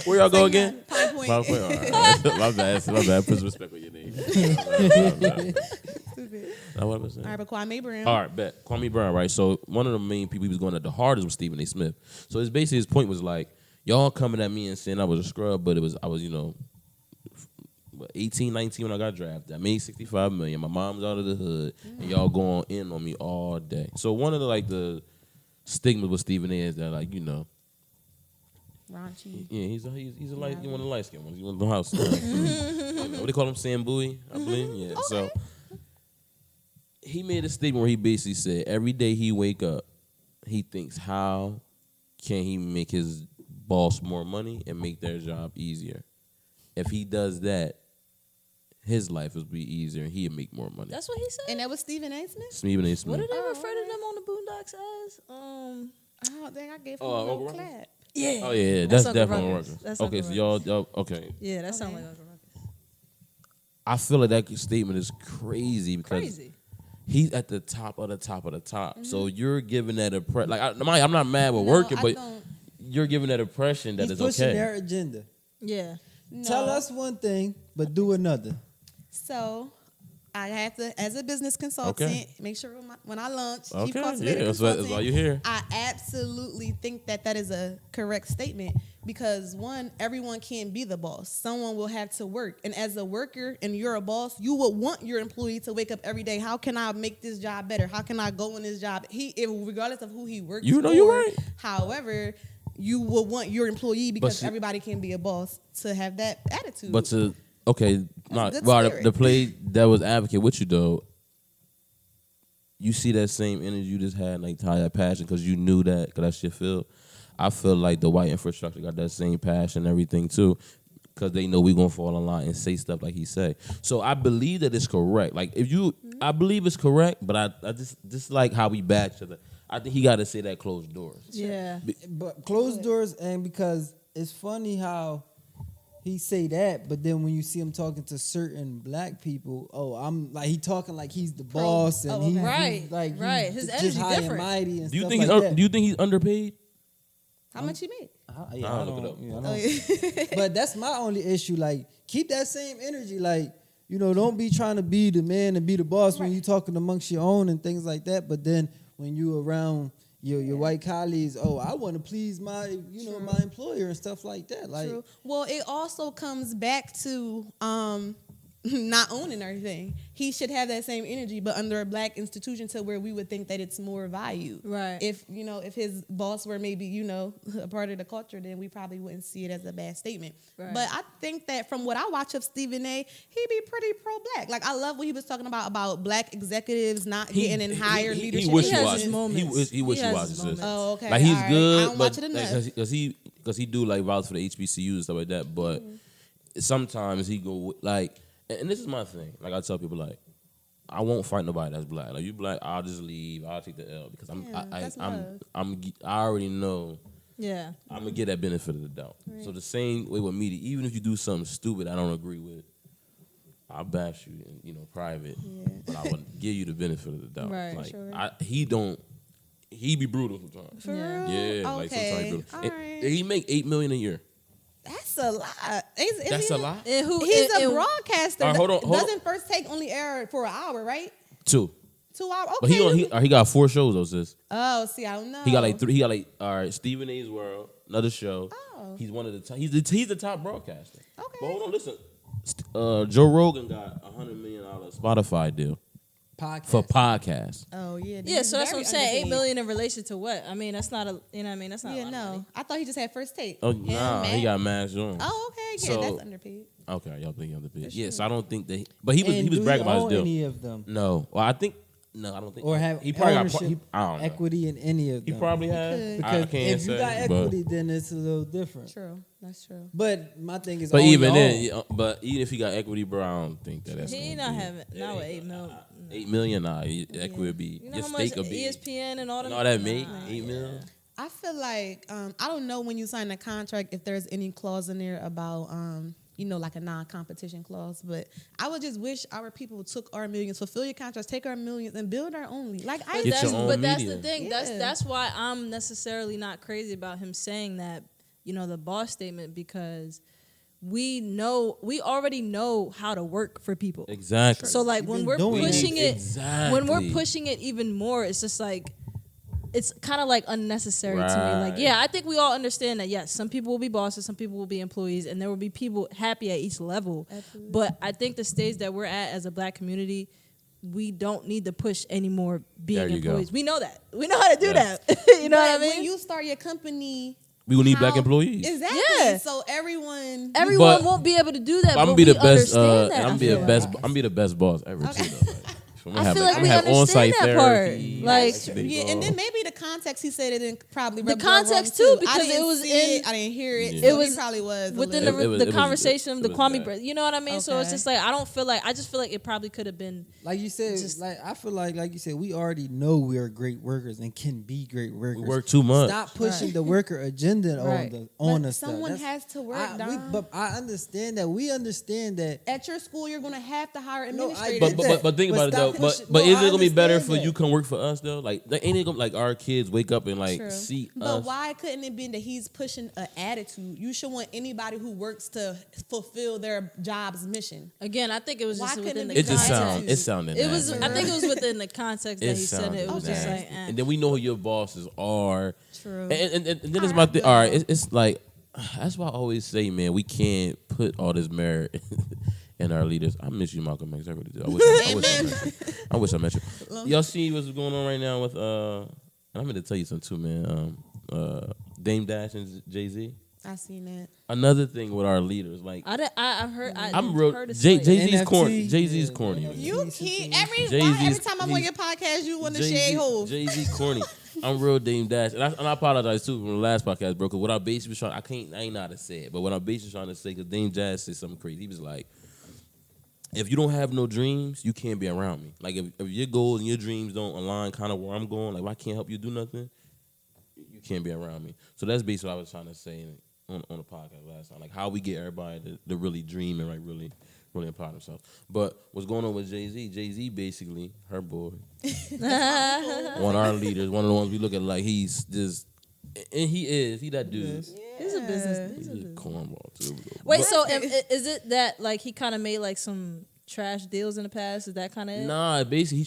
Where y'all go again? Pine Point. All right. My bad. Put some respect on your name. Now, what was that? All right, but Kwame Brown. All right, bet. Kwame Brown, right? So one of the main people he was going at the hardest was Stephen A. Smith. So his point was like, y'all coming at me and saying I was a scrub, but I was 18, 19 when I got drafted. I made $65 million. My mom's out of the hood, and y'all going in on me all day. So one of the stigmas with Stephen A. is that raunchy. Yeah, he's a light. One of the light skinned ones. He went to the house. What they call him, Sam Bowie, I believe. Yeah. Okay. So he made a statement where he basically said every day he wake up, he thinks how can he make his boss more money and make their job easier. If he does that, his life will be easier and he'll make more money. That's what he said. And that was Stephen A. Smith? Stephen A. Smith. What did they refer to them on the Boondocks as? I don't think I gave him a little clap. Yeah. Oh, yeah. That's definitely Ruckus. That's okay, so y'all, okay. Yeah, that sounds like Uncle Ruckus. I feel like that statement is crazy because he's at the top of the top of the top. Mm-hmm. So you're giving that impression. Like, I'm not mad with working, but you're giving that impression that it's okay. He's pushing their agenda. Yeah. No. Tell us one thing, but do another. So I have to, as a business consultant, make sure when I launch, Chief Cultivator that's why you're here. I absolutely think that is a correct statement because one, everyone can't be the boss. Someone will have to work, and as a worker and you're a boss, you would want your employee to wake up every day. How can I make this job better? How can I go in this job? Regardless of who he works for. You're right. However, you will want your employee because everybody can be a boss to have that attitude. But to the play devil's advocate with you though, you see that same energy you just had, like that passion because you knew that because that's your field. I feel like the white infrastructure got that same passion and everything too because they know we gonna fall in line and say stuff like he say. So I believe that it's correct. Like I believe it's correct, but I just like how we back to the. I think he got to say that closed doors. Yeah. But closed doors, and because it's funny how he say that, but then when you see him talking to certain black people, I'm like he talking like he's the boss and he's like his just energy high different. and mighty and Do you stuff think like that. Do you think he's underpaid? How much he made? I'll look it up. But that's my only issue. Like, keep that same energy. Like, don't be trying to be the man and be the boss when you talking amongst your own and things like that. But then when you around your white colleagues, I want to please my my employer and stuff like that. Like, True. Well, it also comes back to not owning everything. He should have that same energy, but under a black institution to where we would think that it's more valued. Right. If his boss were maybe, a part of the culture, then we probably wouldn't see it as a bad statement. Right. But I think that from what I watch of Stephen A., he be pretty pro-black. Like, I love what he was talking about black executives not getting in higher leadership He has his positions. moments. He wishy has washy, his sis. moments. Oh, okay. Like, he's all right. I good, don't but watch it enough. because he do like vouch for the HBCUs and stuff like that. But sometimes he go like, and this is my thing. Like, I tell people, like, I won't fight nobody that's black. Like, you black, I'll just leave. I'll take the L because I already know. Yeah. I'm gonna get that benefit of the doubt. Right. So the same way with media, even if you do something stupid I don't agree with, I'll bash you in private, but I would give you the benefit of the doubt. Right. Like, Sure. He be brutal sometimes. For real? Yeah, like sometimes brutal. All And right. he make $8 million a year. That's a lot. That's a lot. He's a broadcaster. Right, hold on. Doesn't First Take only air for an hour, right? 2. 2 hours. But Okay. he got 4 shows though, sis. Oh, see, I don't know. He got like 3. He got like all right, Stephen A's World, another show. Oh. He's one of the top. He's the top broadcaster. Okay. But hold on, listen. Joe Rogan got $100 million Spotify deal for podcasts. Oh yeah. Yeah, so that's what I'm saying. $8 $8 million in relation to what? I mean, that's not a. You know what I mean? That's not. Yeah, a lot of no. money. I thought he just had First Take. Oh Him, nah, he Matt. got Mad Jones. Oh, okay. Yeah, So- that's underpaid. Okay, y'all think underpaid. That's Yes, true. I don't think that. But he was do bragging about his own deal. any of them, No, well, I think no, I don't think. or have he probably ownership, got. I don't know. equity in any of He them. probably could. has. Because I can't if say. you got but- equity, then it's a little different. True. That's true. But my thing is, But own even your then, own. yeah, but even if he got equity, bro, I don't think that's. He gonna not be- having not with 8 million. 8 million, nah. Equity would be. You know Your how much stake would be. ESPN and all that. And all that make Nah, 8 million. I feel like I don't know when you sign a contract if there's any clause in there about like a non-competition clause, but I would just wish our people took our millions, fulfill your contracts, take our millions, and build our own league. Like I Get your own but that's media. the thing. Yeah. That's why I'm necessarily not crazy about him saying that. The boss statement, because we already know how to work for people. Exactly. So like You've when been we're doing pushing it, Exactly. when we're pushing it even more, it's just like it's kind of like unnecessary to me. Like, Right. yeah, I think we all understand that. Yes, some people will be bosses, some people will be employees, and there will be people happy at each level. Absolutely. But I think the stage that we're at as a black community, we don't need to push anymore being There you go. employees. We know that. We know how to do Yeah. that. You know what I But mean? when you start your company, we will need black how- employees. Exactly. Yeah. So everyone. Everyone But- won't be able to do that. I'm but gonna be we the best. understand that, And I I'm be feel the like. best. I'm be the best boss ever Okay. too. Though. Like, I feel like I'm we have understand on-site that part. therapy. Like, Yeah, and then maybe the context he said it didn't probably The rub y'all wrong, context, too, I because didn't it was see in- it, I didn't hear it. Yeah. So It was he probably was a within little- It was- the it was- conversation of it the was Kwame bad. brothers. You know what I mean? So it's Okay. just like I just feel like it probably could have been. Like you said, Just- I feel like you said, we already know we are great workers and can be great workers. We work too much. Stop pushing Right. the worker agenda Right. on But us. someone has to work, Dom. But I understand that. We understand that. At your school, you're going to have to hire No, I administrators. get that. But think But about it stop though. pushing- But no, is I it gonna be better understand for that. you come work for us though? Like ain't it gonna like our kids wake up and like True. see But us? why couldn't it be that he's pushing an attitude? You should want anybody who works to fulfill their job's mission. Again, I think it was Why just couldn't within it the It just context. it sounded. It was. nasty. I think it was within the context that he said sounded it. It was just nasty. like, eh. And then we know who your bosses are. True. And then it's All my right, thing. All right, well. it's like that's why I always say, man, we can't put all this merit in our leaders. I miss you, Malcolm X. I really do. I wish I met you. Y'all see what's going on right now with and I'm going to tell you something too, man. Dame Dash and Jay-Z. I seen that. Another thing with our leaders, like I've heard. I'm real. Heard Jay-Z's NFT, corny. Jay-Z's yeah, corny. yeah. man. You keep every Jay-Z's time I'm on your podcast, you want to Jay-Z, shade holes. Jay-Z corny. I'm real Dame Dash, and I apologize too from the last podcast, bro. Because what I basically was trying, I ain't know how to say it, but what I basically trying to say, because Dame Dash said something crazy. He was like, "If you don't have no dreams, you can't be around me. Like if your goals and your dreams don't align, kind of where I'm going, like if I can't help you do nothing, you can't be around me." So that's basically what I was trying to say on the podcast last time, like how we get everybody to really dream and like really apply themselves. But what's going on with Jay-Z? Jay-Z basically, her boy, one of our leaders, one of the ones we look at like he's just, and he that dude. He's a business. He's a cornball too. Wait, But- so is it that like he kind of made like some trash deals in the past? Is that kind of it? Nah, basically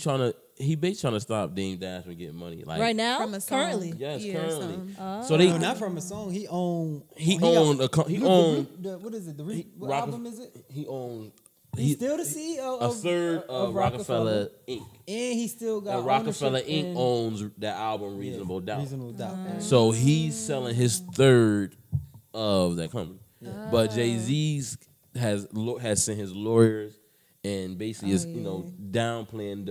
he basically trying to stop Dame Dash from getting money. Like Right now, From a song. currently. Yes, Yeah, currently. something. So they No, not from a song. He owned. he got- owned what is it? what What Rock- album is it? he owned He's still the CEO a third of Rockefeller Inc. And he still got and Rockefeller ownership Inc. owns that album Reasonable Doubt. Reasonable Doubt. So he's selling his third of that company. But Jay-Z's has sent his lawyers and basically is downplaying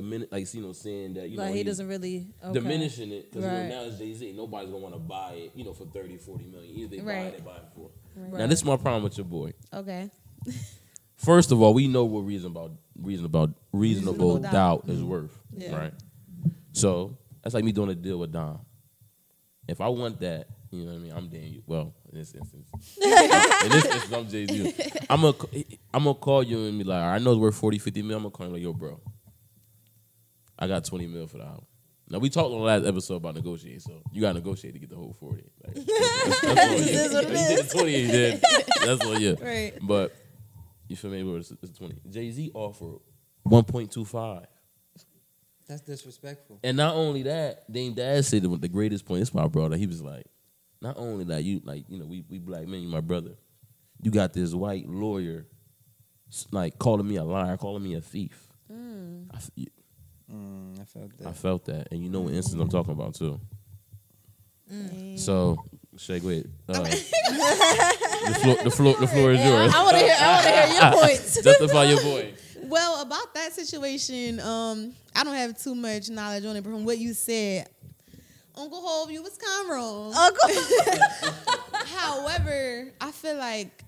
saying that like he doesn't really diminishing it because now it's Jay-Z. Nobody's gonna want to buy it for 30-40 million. Either they buy it, they buy it for. Right. Now this is my problem with your boy. Okay. First of all, we know what reasonable doubt is worth, right? So that's like me doing a deal with Dom. If I want that, you know what I mean, I'm Dan. Well, in this instance, I'm Jay-Z. I'm gonna call you and be like, I know it's worth 40-50 mil. I'm gonna call you like, yo, bro, I got 20 mil for the album. Now we talked on the last episode about negotiating, so you gotta negotiate to get the whole 40. Like, that's all you did 20, you did. That's all you. Right. But you feel me? It's 20. Jay-Z offered 1.25. That's disrespectful. And not only that, Dame Dad said the greatest point. This my brother. He was like, not only that we black men, you my brother. You got this white lawyer, like calling me a liar, calling me a thief. I felt that. I felt that, and you know what instance I'm talking about too. So, Shay, go ahead. The floor is yours. I want to hear your points. Justify your boy. Well, about that situation, I don't have too much knowledge on it, but from what you said, Uncle Hov, you was kind of wrong. However, I feel like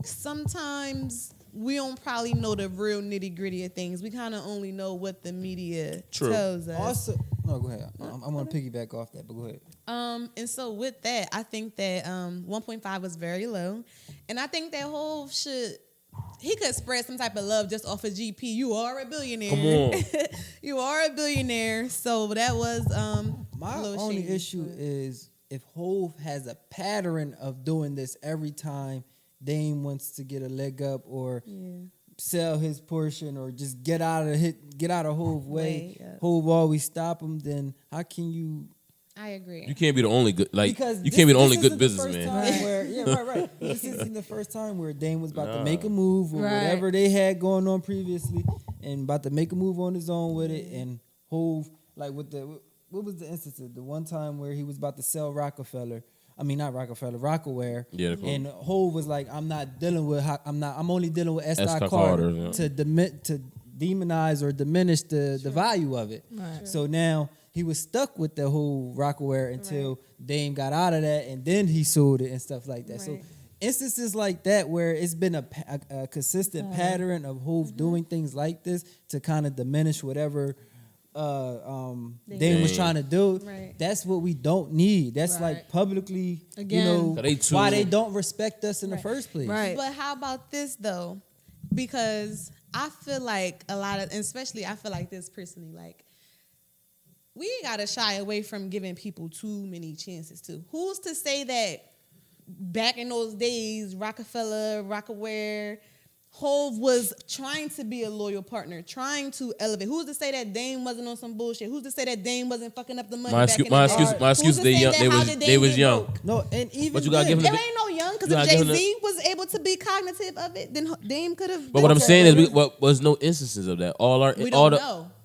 sometimes we don't probably know the real nitty gritty of things. We kind of only know what the media tells us. Also, no, go ahead. I'm going to piggyback off that, but go ahead. And so with that, I think that 1.5 was very low, and I think that Hov he could spread some type of love just off of GP. You are a billionaire. Come on. You are a billionaire. So that was my only issue is if Hov has a pattern of doing this every time Dame wants to get a leg up or sell his portion or just get out of Hov's way. Hov always stop him. Then how can you? I agree. You can't be the only good you can't be the only good businessman. Right. This isn't the first time where Dame was about to make a move or whatever they had going on previously and about to make a move on his own with it. And Hov, like with what was the instance? The one time where he was about to sell Rockefeller. I mean, not Rockefeller, Rockaware. Yeah, cool. And Hov was like, I'm only dealing with Esther Carter to demonize or diminish the value of it. Right. So now he was stuck with the whole Rockaware until Dame got out of that, and then he sold it and stuff like that. Right. So instances like that where it's been a consistent pattern of Hov doing things like this to kind of diminish whatever Dame was trying to do. Right. That's what we don't need. That's like publicly, why they don't respect us in the first place. Right. But how about this though? Because I feel like a lot of, and especially I feel like this personally, like we ain't gotta shy away from giving people too many chances too. Who's to say that back in those days, Rockefeller, Rockaware, Hov was trying to be a loyal partner, trying to elevate. Who's to say that Dame wasn't on some bullshit? Who's to say that Dame wasn't fucking up the money? My excuse, they was young. Broke? No, and even but you gotta give him. There ain't no young because if Jay-Z was able to be cognitive of it, then Dame could have. But what I'm saying is, was no instances of that.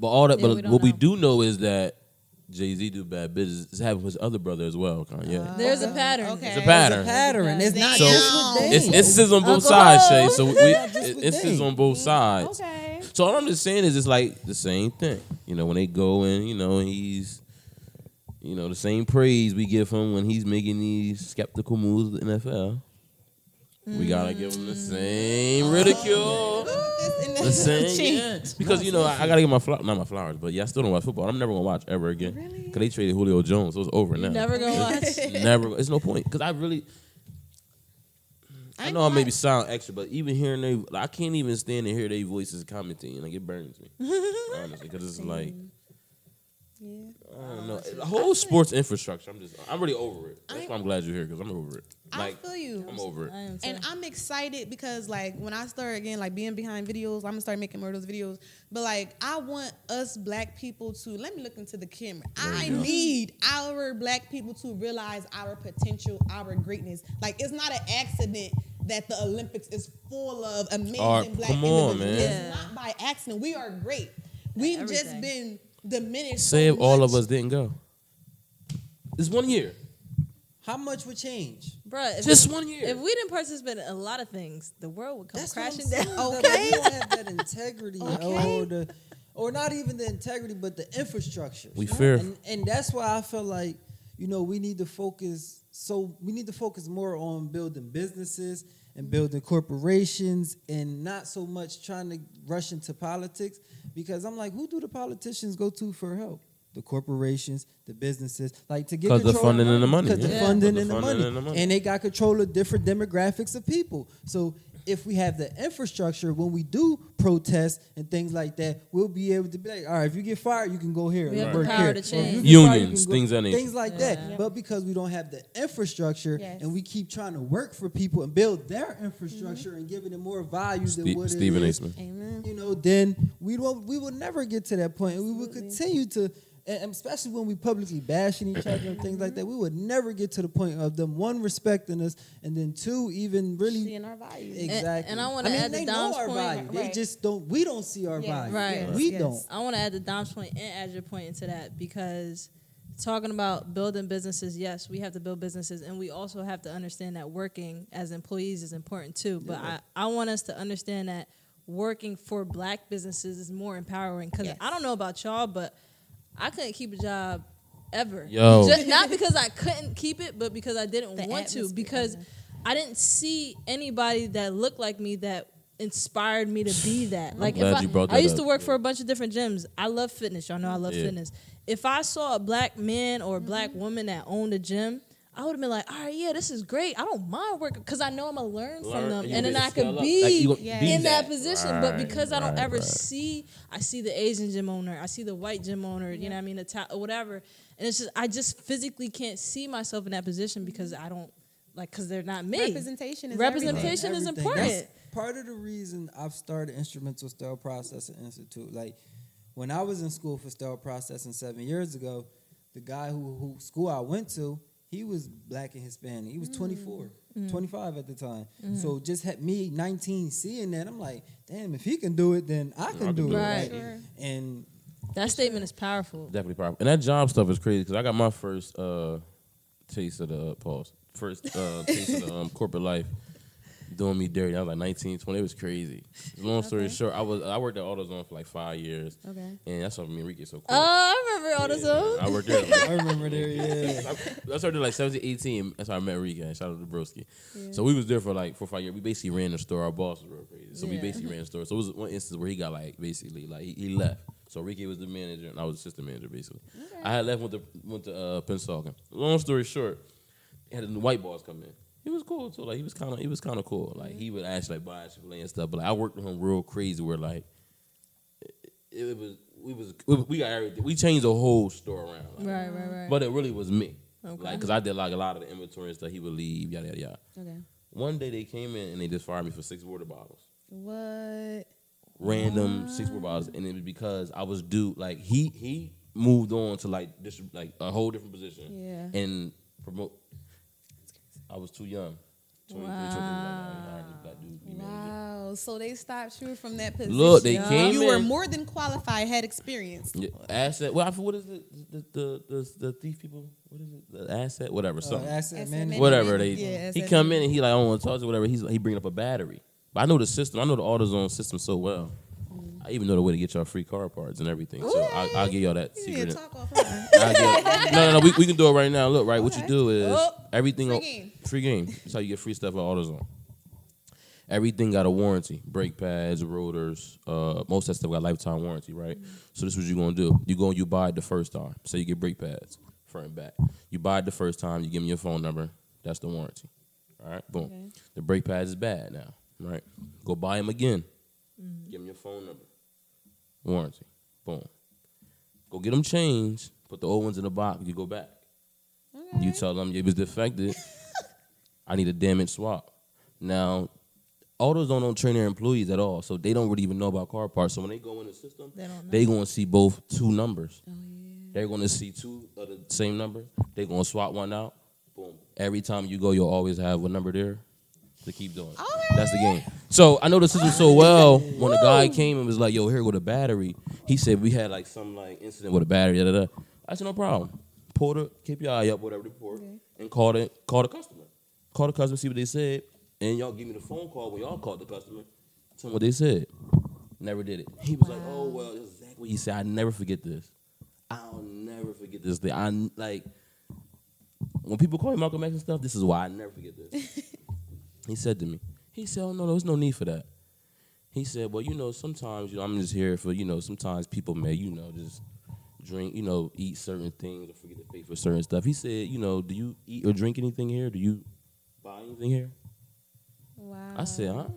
But what we do know is that Jay-Z do bad business. It's happening with his other brother as well, Kanye. There's a pattern. Okay. It's a pattern. It's not so just with Dame. It's instances on both sides, Shay. So instances on both sides. Okay. So all I'm just saying is it's like the same thing. When they go and he's the same praise we give him when he's making these skeptical moves with the NFL. We gotta give him the same ridicule. The same, because I gotta get not my flowers, but I still don't watch football. I'm never gonna watch ever again. Really? Because they traded Julio Jones, so it's over now. Never gonna watch. It's no point. Because I know I maybe sound extra, but even hearing I can't even stand to hear their voices commenting. Like it burns me, honestly, because it's like. Yeah. I don't know. The whole sports infrastructure, I'm really over it. That's why I'm glad you're here, because I'm over it. I feel you. I'm over it. And I'm excited because, like, when I start again, like, being behind videos, I'm going to start making more of those videos. But, like, I want us black people to, let me look into the camera. I need our black people to realize our potential, our greatness. Like, it's not an accident that the Olympics is full of amazing black come individuals. on, man. It's not by accident. We are great. We've just been diminished. Say if all of us didn't go. It's 1 year. How much would change? Bruh, Just 1 year. If we didn't participate in a lot of things, the world would come crashing down. Okay. We don't have that integrity or not even the integrity, but the infrastructure. We fear. And that's why I feel like, we need to focus. So we need to focus more on building businesses and building corporations and not so much trying to rush into politics, because I'm like, who do the politicians go to for help? The corporations, the businesses, like to get control. Because the funding and the money. Because the funding and the money. And they got control of different demographics of people. So if we have the infrastructure, when we do protest and things like that, we'll be able to be like, all right, if you get fired, you can go here. We have work the power here. to change. Unions, things that nature. Things like that. But because we don't have the infrastructure and we keep trying to work for people and build their infrastructure and giving it more value than what Stephen it is, Amen. then we will never get to that point. And we will continue to, and especially when we publicly bashing each other and things like that, we would never get to the point of them, one, respecting us, and then two, even really seeing our values. Exactly. And I want to add the Dom's point. Value. They just don't. We don't see our value. Right. We don't. I want to add the Dom's point and add your point into that, because talking about building businesses, yes, we have to build businesses, and we also have to understand that working as employees is important too. But I want us to understand that working for black businesses is more empowering, because I don't know about y'all, but I couldn't keep a job ever. Not because I couldn't keep it, but because I didn't want to. Because I didn't see anybody that looked like me that inspired me to be that. Like, I used to work for a bunch of different gyms. I love fitness. Y'all know I love fitness. If I saw a black man or a black woman that owned a gym, I would have been like, all right, yeah, this is great. I don't mind working, because I know I'm going to learn from them. And then I could be in that position. Right, but because I don't ever see, I see the Asian gym owner, I see the white gym owner, you know what I mean, whatever. And it's just, I just physically can't see myself in that position because I don't, because they're not me. Representation is important. That's part of the reason I've started Instrumental Sterile Processing Institute. Like, when I was in school for sterile processing 7 years ago, the guy who school I went to, he was black and Hispanic. He was 24, 25 at the time. So just had me 19 seeing that, I'm like, damn, if he can do it, then I can do it. Right. Sure. And that statement is powerful. Definitely powerful. And that job stuff is crazy, because I got my first taste of the taste of the corporate life doing me dirty. I was like 19, 20. It was crazy. Long story short, I worked at AutoZone for like 5 years. Okay. And that's what me and Enrique so cool. Oh, I remember AutoZone. I worked there. I remember there, yeah. I started like 17, 18. That's how I met Enrique. Shout out to Broski. Yeah. So we was there for like 4 or 5 years. We basically ran the store. Our boss was real crazy. So we basically ran the store. So it was one instance where he got like basically like he left. So Enrique was the manager and I was assistant manager basically. Okay. I had left, went to Pensacola. Long story short, had a white boss come in. He was cool too. Like he was kind of cool. Like he would actually like buy Chick-fil-A and stuff. But like I worked with him real crazy. Where like we got everything. We changed the whole store around. Like, right. But it really was me. Okay. Like because I did like a lot of the inventory and stuff. He would leave. Yada yada yada. Okay. One day they came in and they just fired me for 6 water bottles. What? Random 6 water bottles, and it was because I was due. Like he moved on to like a whole different position. Yeah. And promote. I was too young. Wow. So they stopped you from that position. Look, they came you in. were more than qualified, had experience. Yeah, asset. Well, what is it? The thief people. What is it? The asset. Whatever. Something. Asset management. Whatever. He come in and he like, I don't want to talk to whatever. He bring up a battery. But I know the system. I know the AutoZone system so well. I even know the way to get y'all free car parts and everything. So I'll give y'all that secret. No. We can do it right now. Look, right. What you do is everything. Free game. That's how you get free stuff at AutoZone. Everything got a warranty. Brake pads, rotors. Most of that stuff got lifetime warranty, right? So this is what you're gonna do. You buy it the first time. So you get brake pads, front and back. You buy it the first time. You give me your phone number. That's the warranty. All right. Boom. Okay. The brake pads is bad now. Right. Go buy them again. Give me your phone number. Warranty. Boom. Go get them changed. Put the old ones in the box. You go back. Okay. You tell them it was defective. I need a damaged swap. Now, AutoZone don't train their employees at all, so they don't really even know about car parts. So when they go in the system, they're going to see both 2 numbers. Oh, yeah. They're going to see 2 of the same number. They're going to swap one out. Boom. Every time you go, you'll always have a number there. to keep doing. Okay. That's the game. So I know the system so well. When the guy came and was like, "Yo, here go the battery," he said we had like some like incident with a battery. Da, da, da. I said, "No problem. Pull the KPI up, whatever the report, and call the customer. Call the customer, see what they said, and y'all give me the phone call when y'all called the customer. Tell them what they said. Never did it. He was like, "Oh well, that's exactly what he said. I never forget this. I'll never forget this thing. I like when people call me Malcolm X and stuff. This is why I never forget this." He said to me, "Oh no, there's no need for that." He said, "Well, sometimes I'm just here for sometimes people may just drink eat certain things or forget to pay for certain stuff." He said, "Do you eat or drink anything here? Do you buy anything here?" Wow. I said, "Huh?"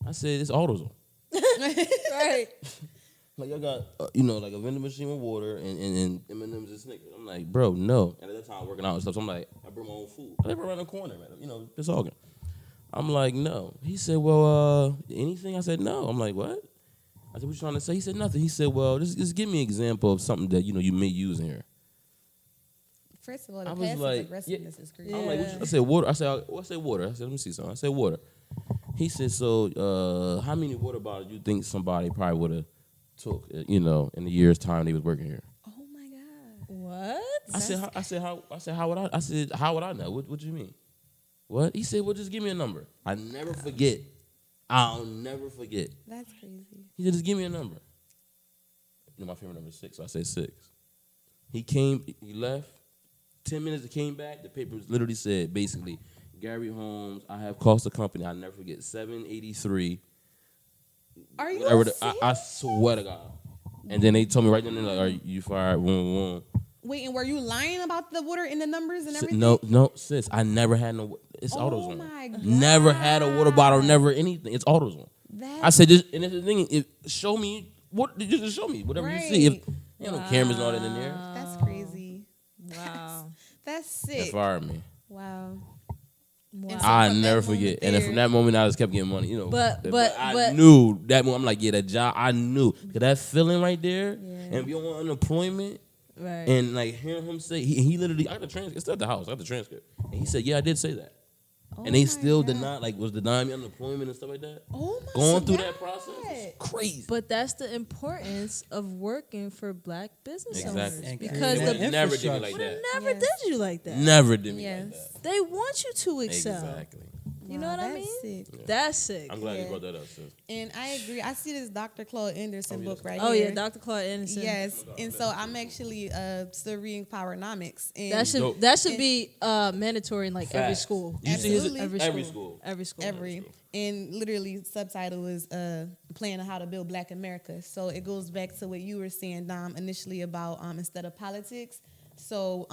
I said, "It's AutoZone." Right. Like I got, like a vending machine with water and M&M's and Snickers. I'm like, bro, no. And at that time, working out and stuff, so I'm like, I bring my own food. I live around the corner, man. Just talking. I'm like, no. He said, well, anything? I said, no. I'm like, what? I said, what you trying to say? He said, nothing. He said, well, just give me an example of something that, you may use in here. First of all, the I was passive like, aggressiveness is crazy. I'm like, I said, water. I said, water? I said, let me see something. I said, water. He said, so how many water bottles you think somebody probably would have took, in the year's time they was working here? Oh my God. What? I said, how would I know? What do you mean? What? He said, well, just give me a number. I never forget. I'll never forget. That's crazy. He said, just give me a number. My favorite number is 6, so I said 6. He came, he left. 10 minutes, he came back. The paper literally said, basically, Gary Holmes, I have cost the company, I'll never forget, $783. Are you Whatever serious? I swear to God. And then they told me right then and there, like, are you fired? Boom. Wait, and were you lying about the water and the numbers and everything? No, sis. I never had no. It's AutoZone. Oh my God. Never had a water bottle. Never anything. It's AutoZone. I said, and the thing, show me what. Just show me whatever you see. If you no cameras and all that in there. That's crazy. Wow. That's sick. They fired me. Wow. Wow. So I from never that moment forget. And then from that moment, I just kept getting money. But I knew that moment. I'm like, yeah, that job. I knew because that feeling right there, and be on unemployment. Right. And like hearing him say, he literally, I got the transcript. It's still at the house. I got the transcript. And he said, yeah, I did say that. And they still denied, was denying me unemployment and stuff like that. Oh my Going through God. that process is crazy. But that's the importance of working for black business owners. Exactly. Because They the never did me like that. never did you like that. Never did me like Yes. that. They want you to excel. Exactly. You know what I mean? Sick. That's sick. I'm glad you brought that up, sis. And I agree. I see this Dr. Claude Anderson book right Oh here. yeah, Dr. Claude Anderson. Yes. And so I'm actually still reading Powernomics. And That should be mandatory in like every Facts. school. You see his Absolutely. every school. Every school. And literally subtitle is Plan on How to Build Black America. So it goes back to what you were saying, Dom, initially about instead of politics. So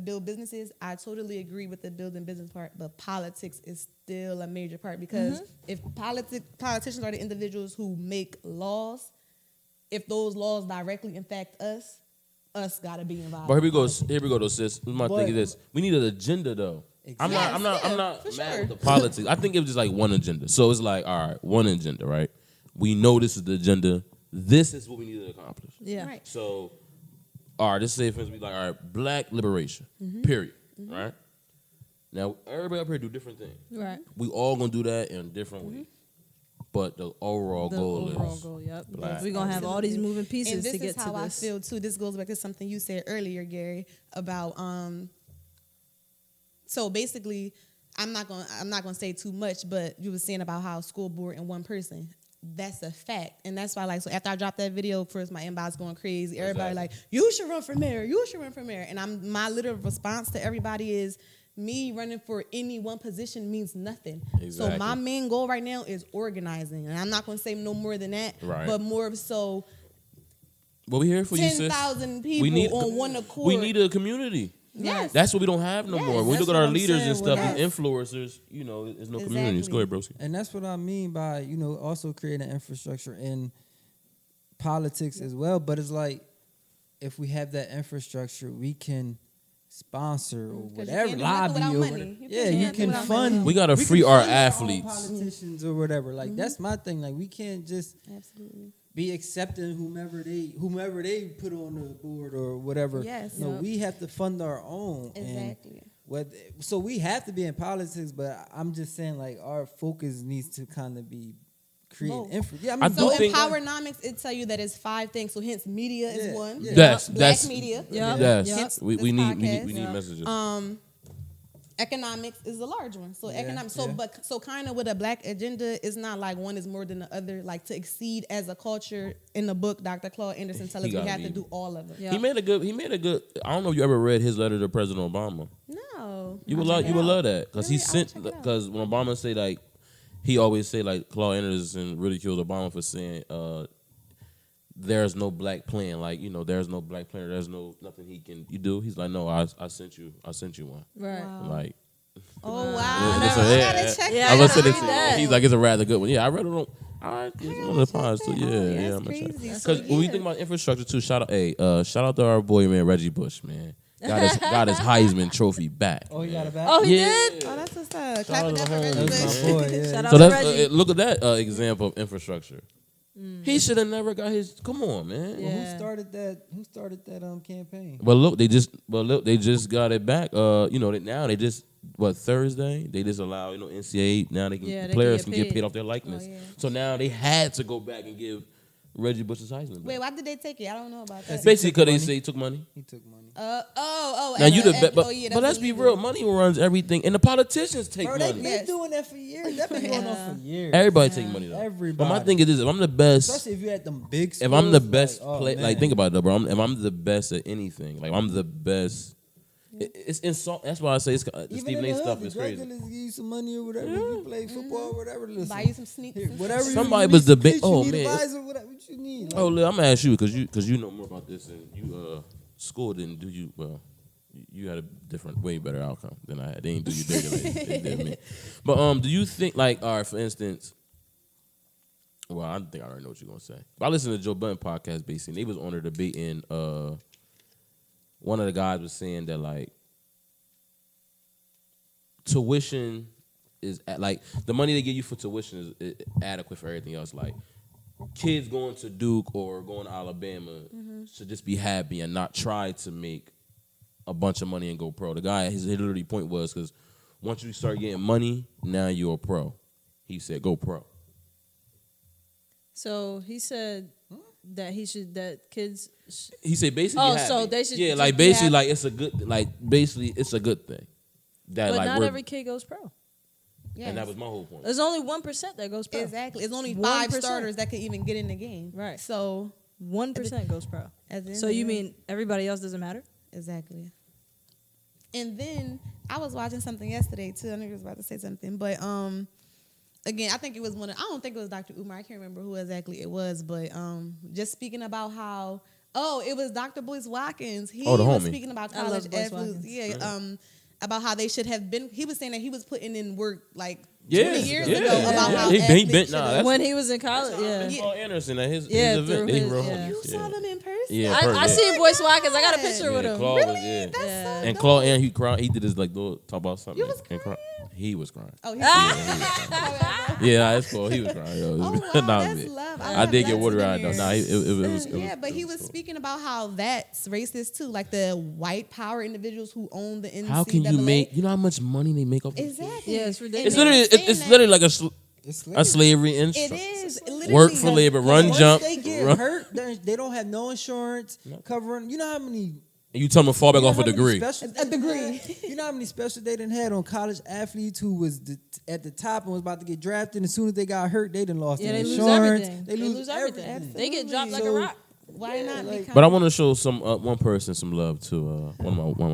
build businesses, I totally agree with the building business part, but politics is still a major part because if politicians are the individuals who make laws, if those laws directly impact us gotta be involved. But here we go though, sis. My thing is this. We need an agenda though. Exactly. I'm not for mad sure. with the politics. I think it was just like one agenda. So it's like, all right, one agenda, right? We know this is the agenda. This is what we need to accomplish. Yeah. Right. So, all right, let's say for instance, we like, all right, black liberation, period, right? Now, everybody up here do different things. Right. We all gonna do that in different ways. But the overall goal is Yep. black. We're gonna have all these moving And pieces this to get is how to I this. feel too. This goes back to something you said earlier, Gary, about so basically I'm not gonna say too much, but you were saying about how school board and one person. That's a fact. And that's why, like, so after I dropped that video, first my inbox going crazy. Everybody like, you should run for mayor. You should run for mayor. And my little response to everybody is, me running for any one position means nothing. Exactly. So my main goal right now is organizing. And I'm not going to say no more than that. Right. But more so, But we here for you, sis. 10,000 people on one accord. We need a community. Yes. That's what we don't have no more. When we that's look at what our I'm leaders saying and stuff, with these influencers, there's no communities. Go ahead, broski. And that's what I mean by, also creating infrastructure in politics as well. But it's like, if we have that infrastructure, we can sponsor or 'Cause you whatever, can't do nothing lobby without or money. whatever. You Yeah, can't do you nothing can without fund. money. We gotta can free our fund athletes. politicians or whatever. Like that's my thing. Like we can't just Absolutely. be accepting whomever they put on the board or whatever. Yes. No, Yep. we have to fund our own. Exactly. So we have to be in politics, but I'm just saying, like, our focus needs to kind of be creating influence. Yeah, I mean, so in Powernomics, it tell you that it's 5 things. So hence, media is one. Yeah. Yes, Black that's media. Yes, we need messages. Economics is a large one. So economics. So kind of with a black agenda, it's not like one is more than the other. Like to exceed as a culture in the book, Dr. Claude Anderson tells us we have to do all of it. Yeah. He made a good. I don't know if you ever read his letter to President Obama. No, you would love that because because when Obama say like he always say like Claude Anderson ridiculed Obama for saying there's no black plan, like, you know, there's no black plan, there's nothing he can do. He's like, no, I sent you one. Right. Wow. Like, oh wow, I gotta check that. He's like, it's a rather good one. Yeah, I read it on. It's one of the pods too. Yeah, I'm crazy. Because when we think about infrastructure too, shout out to our boy man Reggie Bush, man. Got his Heisman Trophy back. Oh, he got it back. Oh, he did. Oh, that's what's up. Clap it up for Reggie Bush. My boy, yeah. Shout out So to that's Reggie. look at that example of infrastructure. He should have never got his. Come on, man. Yeah. Who started that campaign? But look, they just got it back. You know, now they just Thursday they just allow, you know, NCAA now players can get paid off their likeness. Oh, yeah. So now they had to go back and give Reggie Bush's Heisman back. Wait, why did they take it? I don't know about that. Basically, because they say he took money. He took money. Now you but let's be real. Money runs everything, and the politicians take money. They've been doing that for years. They've been going on for years. Everybody take money though. Everybody. But my thing is this: if I'm the best, especially if you're at them big schools, if I'm the best like, like think about it, though, bro. If I'm the best at anything, like I'm the best. It's insult. That's why I say Stephen A. stuff is crazy. Give you some money or whatever. You play football, whatever. Listen, buy you some sneakers. Whatever. Somebody was the big. Oh man. Advisor, whatever you need. Oh, look, I'm gonna ask you because you know more about this, and you school didn't do you well. You had a different, way better outcome than I had. They didn't do you dirty like they did me. But do you think, like, all right, for instance, well, I think I already know what you're gonna say. But I listened to Joe Budden podcast, basically, and they was on there debating. One of the guys was saying that like tuition is like the money they give you for tuition is adequate for everything else. Like kids going to Duke or going to Alabama should just be happy and not try to make a bunch of money and go pro. The guy, his literally point was because once you start getting money, now you're a pro. He said, go pro. So he said that kids. He said basically. Oh, happy. so they should. Yeah, like basically, like it's a good, like basically it's a good thing. That But like not every kid goes pro. Yes. And that was my whole point. There's only 1% that goes pro. Exactly. It's only 5 1%. starters that could even get in the game. Right. So 1% goes pro. So you mean everybody else doesn't matter? Exactly. And then I was watching something yesterday too. I know you was about to say something, but again, I think it was I don't think it was Dr. Umar. I can't remember who exactly it was, but just speaking about how it was Dr. Boyce Watkins. He was homie. speaking about college athletes. Yeah, about how they should have been. He was saying that he was putting in work like 20 years ago about how athletes when he was in college. Paul Anderson at his event. You saw them in person? Yeah, I seen Boyce Watkins. I got a picture with him. Claude Really? Was, That's so and dope. Claude and he cried. He did his like little talk about something. You was crying? He was crying. Oh, he Yeah, that's cool. He was crying. Yo. Oh, wow, that's love. I did get water out though. Nah, it was. Yeah, but he was speaking about how that's racist too, like the white power individuals who own the NCAA. How can you make? You know how much money they make off? Exactly. Yeah, it's ridiculous. It's literally like a slavery It is literally work for labor, run, jump. They get hurt. They don't have no insurance covering. You know how many. And you tell them to fall back off a degree. A degree. You know how many specials they done had on college athletes who was at the top and was about to get drafted, and as soon as they got hurt, they done lost their insurance. They lose everything. They get dropped like a rock. Why not? But I want to show some one person some love to one of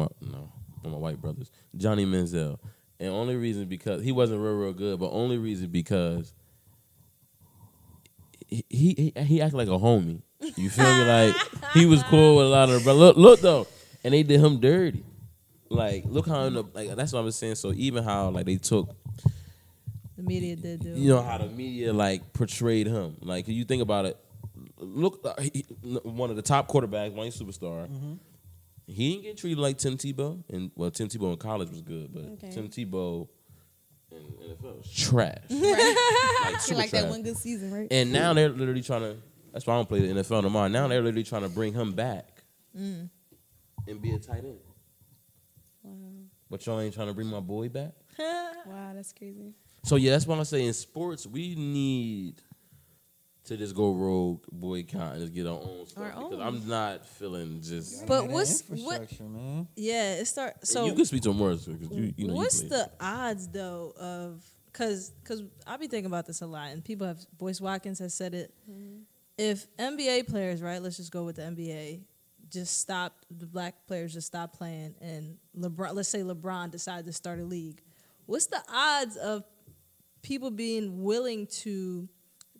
my white brothers, Johnny Manziel, and only reason because he wasn't real good, but only reason because he acted like a homie. You feel me? Like he was cool with a lot of the brothers. Look though, and they did him dirty. Like look how that's what I was saying. So even how like they took the media did do. You know how the media like portrayed him. Like you think about it. Look, one of the top quarterbacks, one superstar. Mm-hmm. He didn't get treated like Tim Tebow, and Tim Tebow in college was good, but Tim Tebow in NFL was trash. Like that one good season, right? And now they're literally trying to. That's why I don't play the NFL no more. Now they're literally trying to bring him back and be a tight end. Wow. but y'all ain't trying to bring my boy back. Wow, that's crazy. So yeah, that's why I say in sports we need to just go rogue, boycott, and just get our own stuff. Because I'm not feeling just. But what's infrastructure, man? Yeah, it starts. So you can speak to more because you know. What's the odds though of because I be thinking about this a lot, and people have. Boyce Watkins has said it. Mm-hmm. If NBA players, right? Let's just go with the NBA. Just stop the black players. Just stop playing, and LeBron. Let's say LeBron decided to start a league. What's the odds of people being willing to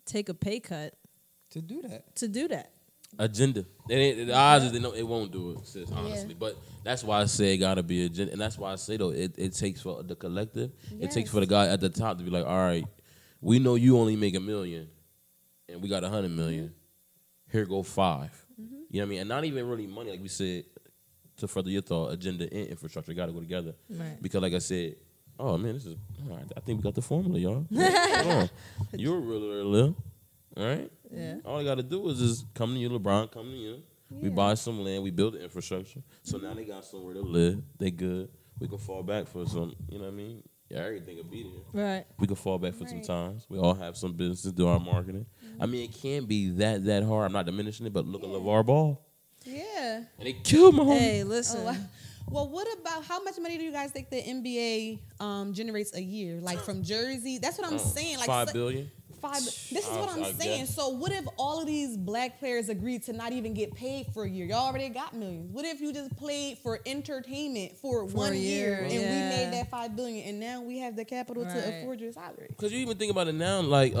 take a pay cut to do that? Agenda. The odds is they know it won't do it, sis, honestly. Yeah. But that's why I say it gotta be agenda, and that's why I say though it takes for the collective. Yes. It takes for the guy at the top to be like, all right, we know you only make $1 million, and we got 100 million. Mm-hmm. Here go 5. Mm-hmm. You know what I mean? And not even really money, like we said. To further your thought, agenda and infrastructure got to go together. Right. Because like I said. Oh man, this is. All right, I think we got the formula, y'all. You're a real Lil, right? Yeah. All you got to do is just come to you, LeBron. Come to you. Yeah. We buy some land. We build the infrastructure. So now they got somewhere to live. They good. We can fall back for some. You know what I mean? Yeah, everything will be there. Right. We can fall back for some times. We all have some businesses do our marketing. Mm-hmm. I mean, it can't be that hard. I'm not diminishing it, but look at LeVar Ball. Yeah. And they killed my homie. Hey, listen. Oh, well, what about how much money do you guys think the NBA generates a year? Like from Jersey? That's what I'm saying. Like $5 billion. This is what I'm saying. Guess. So what if all of these black players agreed to not even get paid for a year? Y'all already got millions. What if you just played for entertainment for 1 year and we made that $5 billion and now we have the capital to afford your salary? Because you even think about it now, like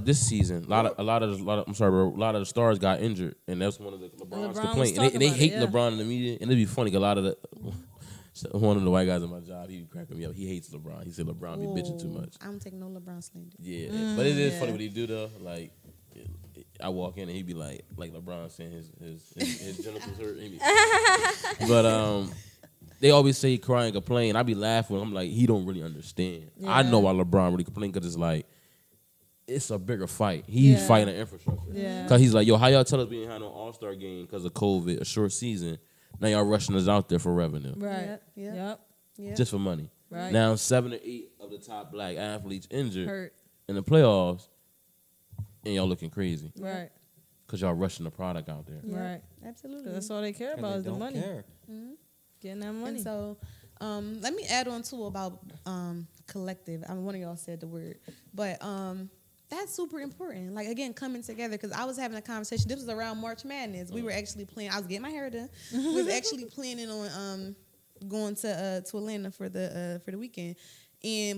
this season, a lot of the stars got injured, and that's one of the LeBron's complaints. And they hate LeBron in the media, and it'd be funny. A lot of the one of the white guys in my job, he cracked me up. He hates LeBron. He said LeBron be bitching too much. I don't take no LeBron slander. Yeah, but it is funny what he do though. Like, I walk in and he be like LeBron saying his genitals hurt. But they always say he cry and complain. I be laughing. I'm like, he don't really understand. Yeah. I know why LeBron really complain because it's like it's a bigger fight. He's fighting an infrastructure. Yeah, because he's like, yo, how y'all tell us we didn't have no All-Star game because of COVID, a short season. Now y'all rushing us out there for revenue. Right. Yep. Just for money. Right. Now 7 or 8 of the top black athletes injured in the playoffs, and y'all looking crazy. Right. Because y'all rushing the product out there. Right. Absolutely. That's all they care about is the money. Mm-hmm. Getting that money. And so let me add on too about collective. I mean, one of y'all said the word. But that's super important. Like, again, coming together. Because I was having a conversation. This was around March Madness. We were actually planning. I was getting my hair done. We was actually planning on going to Atlanta for the weekend.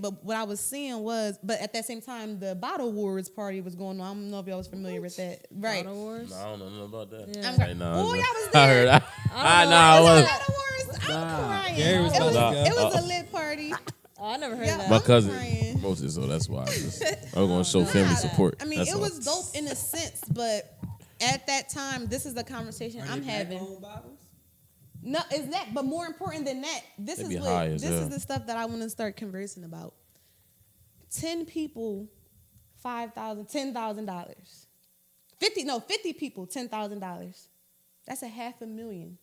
But what I was seeing was, but at that same time, the Bottle Wars party was going on. I don't know if y'all was familiar with that. Right. Bottle Wars? No, I don't know nothing about that. Yeah. Right, no, y'all was there. I heard that. I was Bottle Wars. I'm crying. It was a lit party. Oh, I never heard that. My cousin mostly, so that's why I was going to show family support. I mean, it was dope in a sense, but at that time, this is the conversation I'm having. No, it's that, but more important than that, this is the stuff that I want to start conversing about. 10 people, $10,000. 50 people, $10,000. That's $500,000.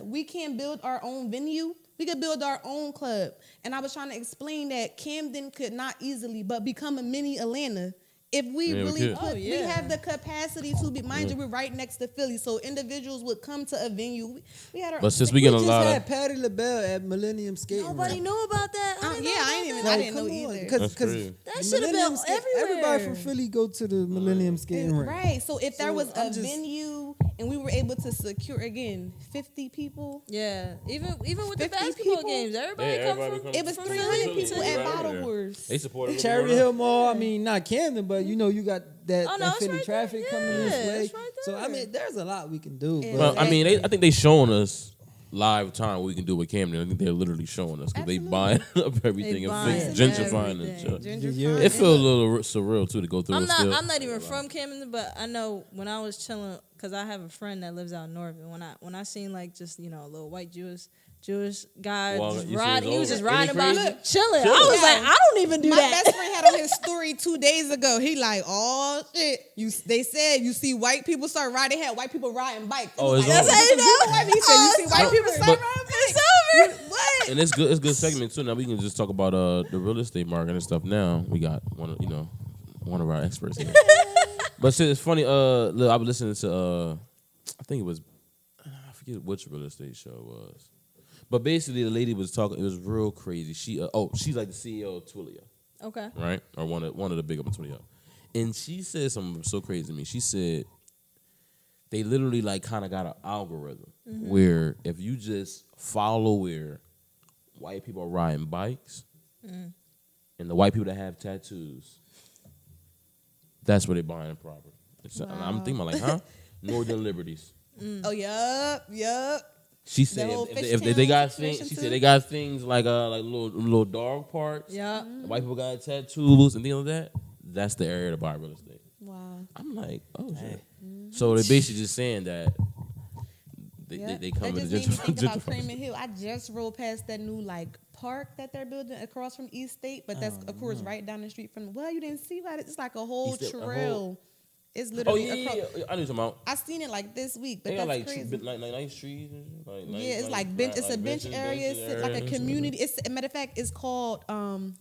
We can't build our own venue. We could build our own club. And I was trying to explain that Camden could not easily but become a mini Atlanta. If we we have the capacity to be, mind you, we're right next to Philly, so individuals would come to a venue. We had our. But since we get a lot of Patti LaBelle at Millennium Skating. Nobody knew about that. I didn't know either. Because that should have been everywhere. Everybody from Philly go to the Millennium Skating Rink. Right. So if there was a venue and we were able to secure again 50 people. Yeah. Even with the basketball games, everybody come from. It was 300 people at Bottle Wars. They supported Cherry Hill Mall. I mean, not Camden, but you know, you got that Philly right traffic coming this way. Right, so I mean, there's a lot we can do. Yeah. But I mean, I think they showing us live time what we can do with Camden. I think they're literally showing us because they buying up everything and gentrifying it. It feels a little surreal too to go through. I'm not even from Camden, but I know when I was chilling, because I have a friend that lives out north, and when I seen like just a little white Jewish guy he was just riding by, chilling. I was like, I don't even do that. My best friend had on his story 2 days ago. He like, oh shit. They said you see white people start riding. They had white people riding bikes. Oh, that's how you know. He said you see white people start riding bikes. It's over. What? And it's good. It's good segment too. Now we can just talk about the real estate market and stuff. Now we got one of our experts here. But shit, it's funny. Look, I was listening to I think it was, I forget which real estate show it was. But basically, the lady was talking. It was real crazy. She's like the CEO of Twilio. Okay. Right, or one of the big up in Twilio. And she said something so crazy to me. She said they literally like kind of got an algorithm where if you just follow where white people are riding bikes and the white people that have tattoos, that's where they're buying property. Wow. I'm thinking about like, huh? Northern Liberties. Oh, yup. She said if they got things, she said they got things like little dog parks. Yeah. White people got tattoos and things like that. That's the area to buy real estate. Wow. I'm like, oh shit. So they're basically just saying that they come that in just made me think about gentrification. Cream Hill. I just rolled past that new like park that they're building across from East State, but that's of course right down the street from. Well, you didn't see that? It's like a whole trail. It's literally across. Yeah. I knew something about. I seen it like this week, but They that's got like crazy. like nice trees and shit. Like nice, Yeah, it's like bench. It's a bench area. It's like a community. It's a matter of fact. It's called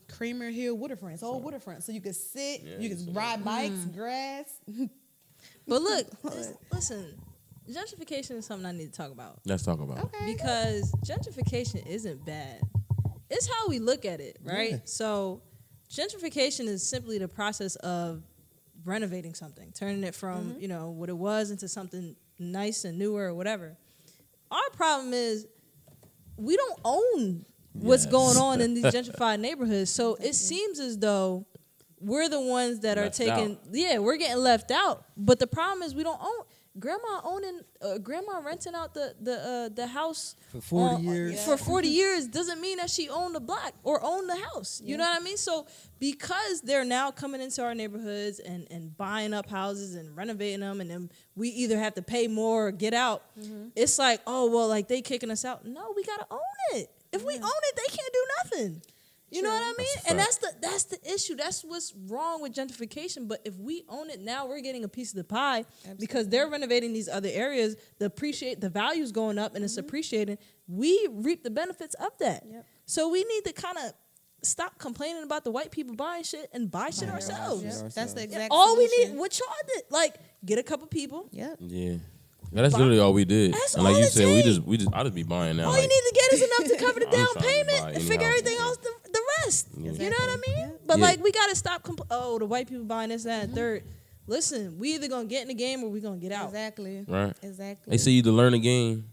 Kramer Hill Waterfront. It's all waterfront, so you can sit, you can ride bikes, grass. But look, listen, gentrification is something I need to talk about. Let's talk about it. Okay. Because gentrification isn't bad. It's how we look at it, right? Yeah. So gentrification is simply the process of renovating something, turning it from, what it was into something nice and newer or whatever. Our problem is we don't own what's going on in these gentrified neighborhoods. So it seems as though we're the ones that are taking, we're getting left out. But the problem is we don't own. Grandma renting out the house for 40 years. For 40 years doesn't mean that she owned the block or owned the house. You know what I mean? So because they're now coming into our neighborhoods and buying up houses and renovating them, and then we either have to pay more or get out, it's like, oh, well, like they kicking us out. No, we got to own it. If we own it, they can't do nothing. You know what I mean? And that's the issue. That's what's wrong with gentrification. But if we own it now, we're getting a piece of the pie because they're renovating these other areas. The value's going up and it's appreciating. We reap the benefits of that. Yep. So we need to kind of stop complaining about the white people buying shit and buy shit ourselves. Yep. That's the exact all solution. we need. What y'all did, like, get a couple people. Yep. Yeah. That's literally all we did. That's and like all you it said, takes. I just be buying now. All like, you need to get is enough to cover the down trying to buy payment and any figure house everything I else the rest. Yeah. You know what I mean? But Yeah. like we gotta stop. The white people buying this, that, and third. Listen, we either gonna get in the game or we gonna get out. Exactly. Right. Exactly. They say you either learn the game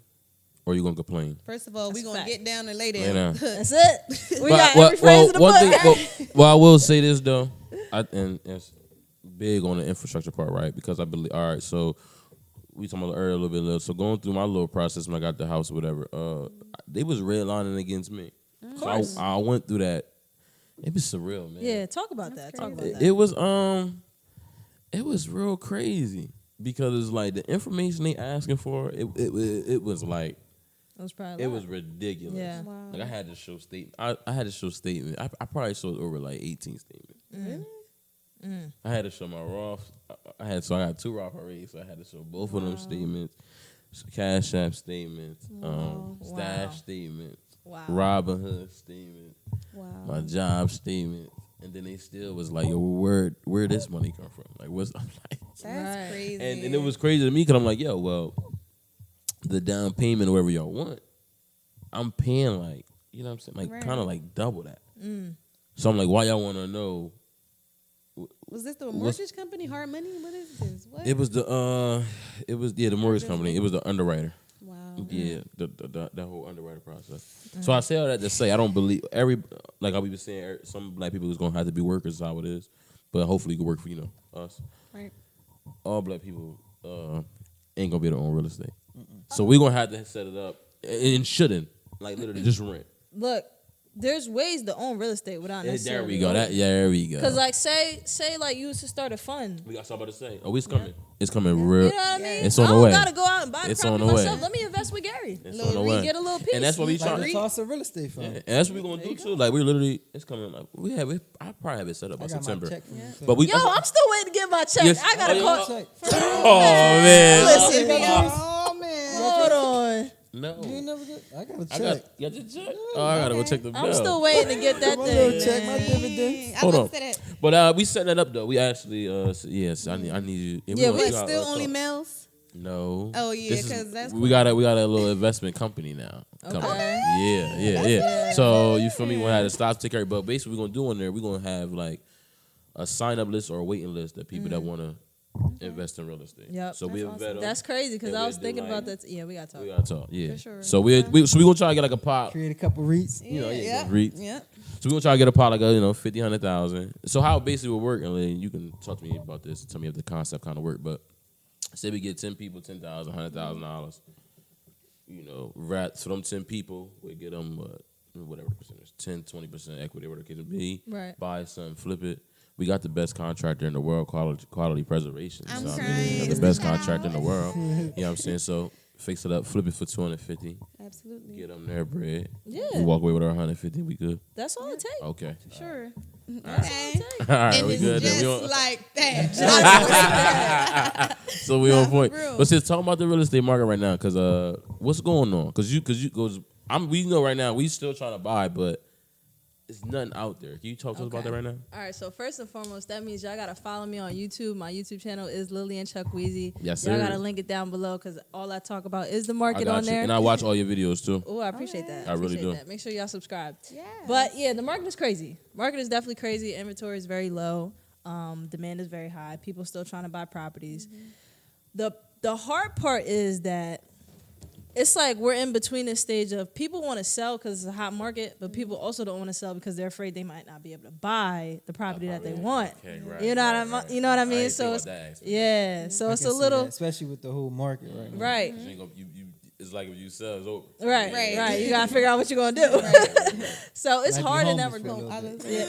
or you gonna complain. First of all, we That's a gonna fact. get down and lay Lay down. down. That's it. We got every phrase in the one book. thing, I will say this though, and it's big on the infrastructure part, right? Because I believe, all right, so we talking about earlier a little bit. So going through my little process when I got the house or whatever, they was redlining against me. So I went through that. It was surreal, man. Yeah, talk about that. Talk about that. It was real crazy because it's like the information they asking for, it was like. It was probably It was ridiculous. Yeah. Wow. Like I had to show statement. I had to show statement. I probably showed over like 18 statements. Really? I had to show my Roth. I got 2 Roth already, so I had to show both of them statements. Cash App statements, stash statements, Robinhood statements, my job statement, and then they still was like, "Yo, where this money come from? Like, what's?" I'm like, That's crazy. and it was crazy to me because I'm like, "Yo, well, the down payment or whatever y'all want, I'm paying like, you know what I'm saying, like kind of like double that." So I'm like, "Why y'all want to know?" Was this the mortgage company, Hard Money? What is this? What? It was the mortgage company. It was the underwriter. Wow. Yeah, the whole underwriter process. So I say all that to say I don't believe like I was saying, some black people is gonna have to be workers, is how it is. But hopefully you can work for us. Right. All black people ain't gonna be able to own real estate. So we're gonna have to set it up and shouldn't like literally just rent. Look, there's ways to own real estate without necessarily. There we go. There we go. Because like say like you used to start a fund. We got something to say. Oh, it's coming. It's coming real. You know what I mean? It's on I the don't way. gotta go out and buy It's property on the way. myself. Let me invest with Gary. It's on the way. Get a little piece. And that's what we Like trying the to toss of real estate fund. And that's what we're gonna do too. Like we literally, it's coming. Like I probably have it set up by I got September. my check from the But we. Yo, I'm still waiting to get my check. Yes. I gotta Oh, call. yeah. Oh man. Listen, Oh man. hold on. No. You ain't never get. I gotta check. You got your check? Oh, I gotta go check the bill. I'm still waiting to get that My thing. little check, my dividends. Hold on. That. But we setting that up though. We actually, yes, I need you. Yeah, Wait, still only talk. males? No. Oh yeah, because that's we got a little investment company now. Okay. Yeah. So you feel me? We had to stop take care. But basically, we're gonna do on there. We're gonna have like a sign up list or a waiting list of people that want to invest in real estate. Yep. So we vet them. That's crazy because And I was we'll do, thinking like- about that. Yeah, we gotta talk. We gotta talk. Yeah. For sure. So we gonna try to get like a pot. Create a couple REITs. You know, Yeah. REITs. Yeah. So we're gonna try to get a pot like a 50, 100,000. So how it basically will work, and then you can talk to me about this. Tell me if the concept kind of work. But say we get 10 people, $10,000, $100,000. You know, for them 10 people, we get them whatever the percentage, 10, 20% equity, whatever the case may be. Right. Buy something, flip it. We got the best contractor in the world, quality preservation. I'm so, crying. we got the best contractor in the world. You know what I'm saying? So fix it up, flip it for 250. Absolutely. Get them their bread. Yeah. We walk away with our 150. We good. That's all it takes. Okay. Sure. Okay. All right, And we it's good. just Then. We on, like that. so we on point. real. But just talking about the real estate market right now, because what's going on? Because we know right now we still trying to buy, but it's nothing out there. Can you talk to us about that right now? All right, so first and foremost, that means y'all gotta follow me on YouTube. My YouTube channel is Lillian and Wheezy. Yes, Y'all sir. gotta link it down below because all I talk about is the I market got on you. there. And I watch all your videos too. Oh, I appreciate that. I really appreciate do. That. Make sure y'all subscribe. Yeah. But yeah, the market is crazy. Market is definitely crazy. Inventory is very low. Demand is very high. People still trying to buy properties. The hard part is that it's like we're in between this stage of people want to sell because it's a hot market, but people also don't want to sell because they're afraid they might not be able to buy the property that they want. Okay, right, You know right, what I right. you know what I mean? ain't So think it's, about that aspect. yeah, so I it's can a see little that, especially with the whole market right now. right. You ain't gonna- you- it's like if you sell, it's over. Right, Right. right. You gotta figure out what you're gonna do. So it's Might be hard to homeless never for a go. little bit.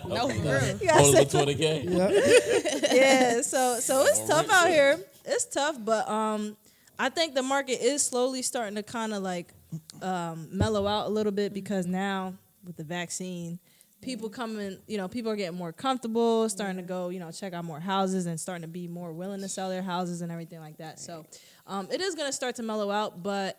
No, for real. You gotta Hold say- it to 20K. yeah, so it's tough out here. It's tough, but I think the market is slowly starting to kind of like mellow out a little bit because now with the vaccine, people coming, people are getting more comfortable, starting to go, check out more houses and starting to be more willing to sell their houses and everything like that. So it is going to start to mellow out, but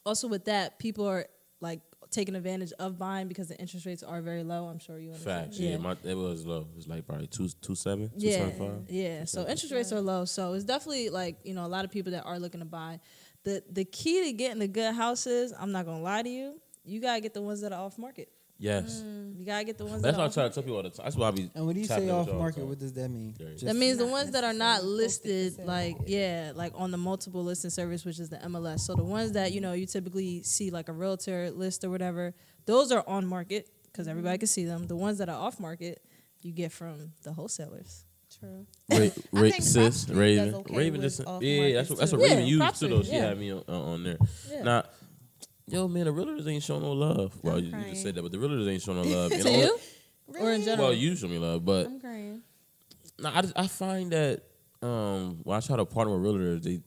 also with that, people are like taking advantage of buying because the interest rates are very low. I'm sure you understand. Facts. Yeah, it was low. It was like probably 2.7, Yeah, 2.75. yeah. So interest rates are low. So it's definitely like a lot of people that are looking to buy. The key to getting the good houses, I'm not gonna lie to you, you gotta get the ones that are off market. Yes. You gotta get the ones That's that what are I try off to tell people all the time. That's why I be. And when you tapping say in with off y'all all the market, time. what does that mean? Yeah. That means the Not ones that are not necessarily listed, posted like on the multiple listing service, which is the MLS. So the ones that you typically see like a realtor list or whatever, those are on market because everybody can see them. The ones that are off market, you get from the wholesalers. True. Sis, Prop Street Raven, does okay Raven. with Just, off yeah, that's markets what too. Raven Yeah, used Prop too. Though Street, she yeah. had me on there. Yeah. Now, yo, man, the realtors ain't showing no love. Well, I'm you crying. just said that, but the realtors ain't showing no love. To you or in Really? general? Well, you show me love, but I'm crying. I find that when I try to partner with realtors, they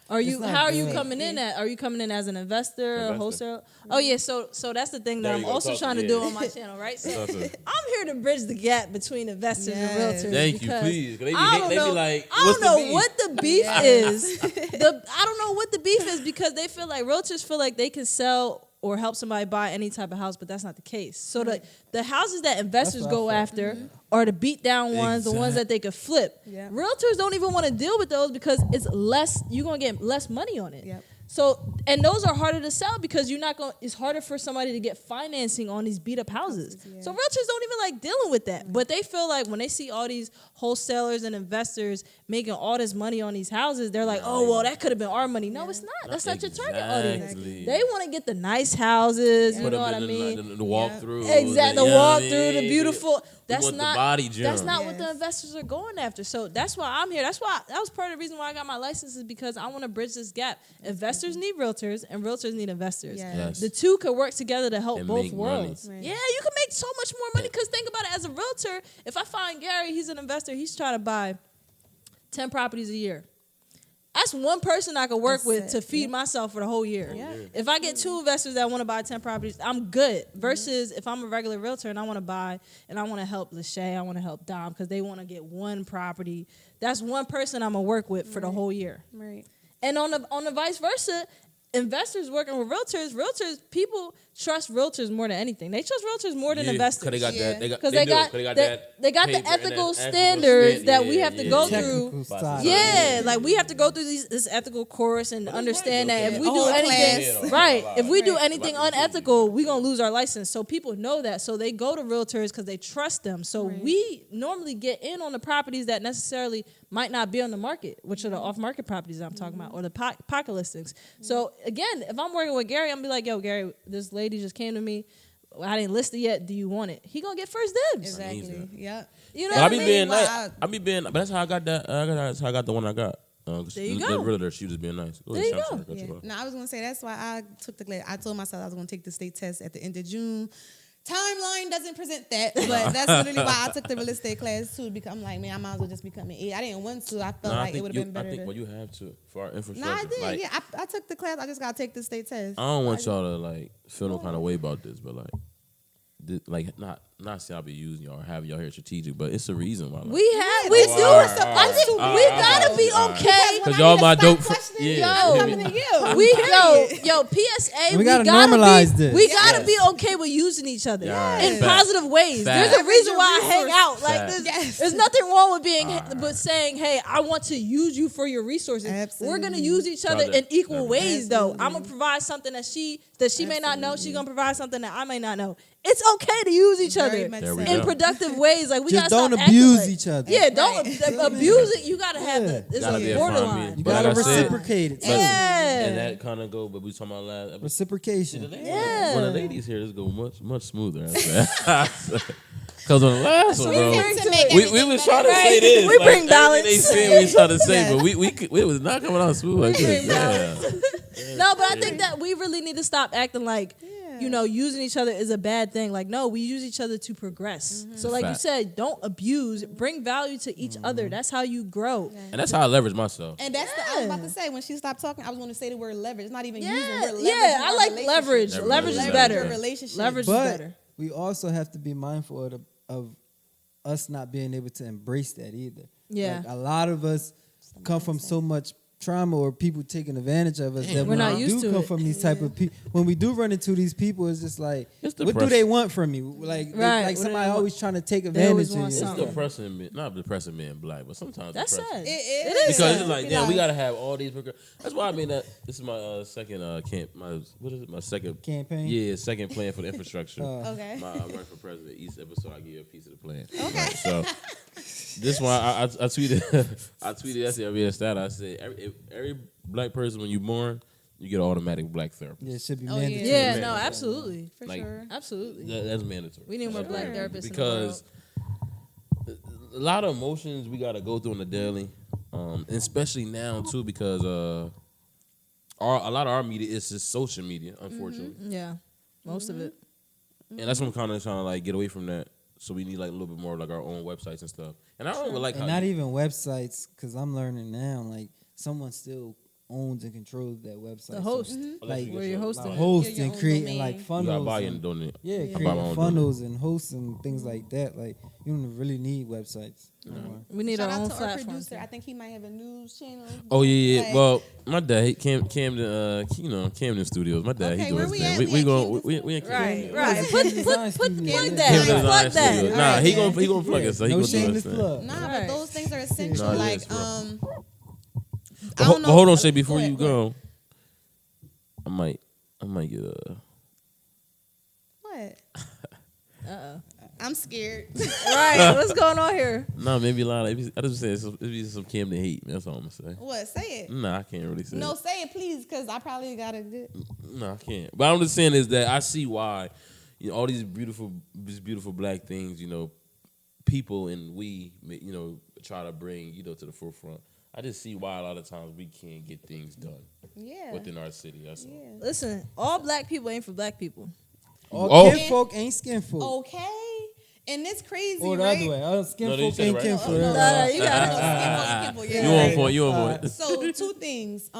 Are you? It's not How are you good. coming in at? Are you coming in as an investor, or Investor. wholesale? Oh yeah. So that's the thing that There I'm you go. also Talk- trying to yeah. do on my channel, right? So That's it. I'm here to bridge the gap between investors Yes. and realtors. Thank you, because please. 'Cause they be I hate- don't they be know. like, I what's don't the know beef? what the beef is. I don't know what the beef is because they feel like realtors feel like they can sell or help somebody buy any type of house, but that's not the case. So the houses that investors That's what I go felt. after are the beat down ones, the ones that they could flip. Yep. Realtors don't even want to deal with those because it's less. You're gonna get less money on it. Yep. So, and those are harder to sell because you're not going. It's harder for somebody to get financing on these beat up houses. Yeah. So realtors don't even like dealing with that. But they feel like when they see all these wholesalers and investors making all this money on these houses, they're like, oh well, that could have been our money. No, it's not. That's not your target audience. Exactly. They want to get the nice houses. You Put know them what I in mean? the walkthrough. Exactly, the you know what I walkthrough, the mean? beautiful. That's want the not body That's gym. not what the Yes. investors are going after. So that's why I'm here. That's why that was part of the reason why I got my license is because I want to bridge this gap. Investors need realtors and realtors need investors. Yes. Yes. The two could work together to help And both make worlds. money. Right. Yeah, you can make so much more money because think about it. As a realtor, if I find Gary, he's an investor, he's trying to buy 10 properties a year. That's one person I could work That's with it. to feed myself for the whole year. Yeah. If I get two investors that want to buy 10 properties, I'm good. Versus if I'm a regular realtor and I want to buy and I want to help La'Shae, I want to help Dom because they want to get one property. That's one person I'm going to work with for the whole year. Right. And on the vice versa, investors working with realtors, people trust realtors more than anything. They trust realtors more than investors. Because they got that. They got the ethical standards that we have to go through. Yeah, like we have to go through this ethical course and understand that if we do anything if we do anything unethical, we're gonna lose our license. So people know that. So they go to realtors because they trust them. So we normally get in on the properties that necessarily might not be on the market, which are the off-market properties I'm talking about, or the pocket listings. So again, if I'm working with Gary, I'm gonna be like, yo, Gary, this lady just came to me. I didn't list it yet. Do you want it? He gonna get first dibs. Exactly. Yep. You know but what I mean? I be being. But that's how I got that. That's how I got the one I got. There you go. The realtor, she was just being nice. There you go. No, I was gonna say that's why I took the class. I told myself I was gonna take the state test at the end of June. Timeline doesn't present that, but that's literally why I took the real estate class too. Because I'm like, man, I might as well just become an aide. I didn't want to. I felt like it would have been better. I think you have to for our infrastructure. No, I did. Like, yeah, I took the class. I just gotta take the state test. I don't want y'all to like feel no kind of way about this, but not say I'll be using y'all or having y'all here strategic, but it's a reason why. Like, we do. I think we gotta be okay. Because y'all my dope. Yo, PSA. We gotta normalize this. We gotta be okay with using each other in positive ways. There's a reason why I hang out. Like there's nothing wrong with being, but saying, hey, I want to use you for your resources. Absolutely. We're gonna use each other in equal ways, though. I'm gonna provide something that she may not know. She's gonna provide something that I may not know. It's okay to use each other in productive ways. Like we just gotta don't abuse each other. Yeah, don't abuse it. You gotta have this borderline. You gotta reciprocate it. And that kind of go, but we talking about last episode. Reciprocation. When the ladies here, this go much smoother. Because on the last one, bro, we was trying to say this. We bring balance. They said we trying to say, but we was not coming out smooth like this. No, but I think that we really need to stop acting like, using each other is a bad thing. Like, no, we use each other to progress. Mm-hmm. So like you said, don't abuse, bring value to each other. That's how you grow. Yeah. And that's how I leverage myself. And that's I was about to say, when she stopped talking, I was going to say the word leverage. It's not even using the word leverage. Yeah, I like leverage. Leverage is better. Leverage is better. We also have to be mindful of us not being able to embrace that either. Yeah. Like a lot of us come from so much trauma or people taking advantage of us that we're not used to come from these type of people. When we do run into these people, it's just like, what do they want from you? Like somebody always trying to take advantage of you. It's depressing, not depressing being black, but sometimes that's sad. It is because it's like, damn, we gotta have all these. That's why I mean that this is my second my second campaign. Yeah, second plan for the infrastructure. Okay. I run for president. Each episode I give you a piece of the plan. Okay. So this one I tweeted yesterday a stat. I said every black person when you're born, you get an automatic black therapist. Yeah, it should be mandatory. Yeah, no, absolutely. For sure. Absolutely. That's mandatory. We need more black therapists because a lot of emotions we got to go through on the daily, and especially now too because a lot of our media is just social media, unfortunately. Mm-hmm. Yeah, most of it. And that's what I'm kind of trying to like get away from that. So we need like a little bit more like our own websites and stuff. And I don't even like and not even websites, because I'm learning now like someone still owns and controls that website. The host, so, like where you're hosting, and creating like funnels. You buy and donate. Yeah, creating funnels and hosts and things like that. Like you don't really need websites. We need our own platform. Our producer, I think he might have a news channel. Oh yeah. Like, well, my dad, Camden, Camden Studios. My dad, he doing his thing. We in Camden. Right. Plug that. Nah, he gonna plug it. So he gonna do his thing. Nah, but those things are essential. Like But hold on, Shay, before you go, I might get a. What? I'm scared. Right, what's going on here? Nah, maybe a lot. I just say it'd be some Camden hate. That's all I'm gonna say. What? Say it. Nah, I can't really say. No, say it, please, because I probably got a good. No, I can't. But I'm just saying is that I see why, all these beautiful black things, people and we, try to bring, to the forefront. I just see why a lot of times we can't get things done. Yeah. Within our city. That's all. Yeah. Listen, all black people ain't for black people. All kin folk ain't skin folk. Okay. And it's crazy, or the other way. Skin folk ain't kin folk. You got You on point. So 2 things.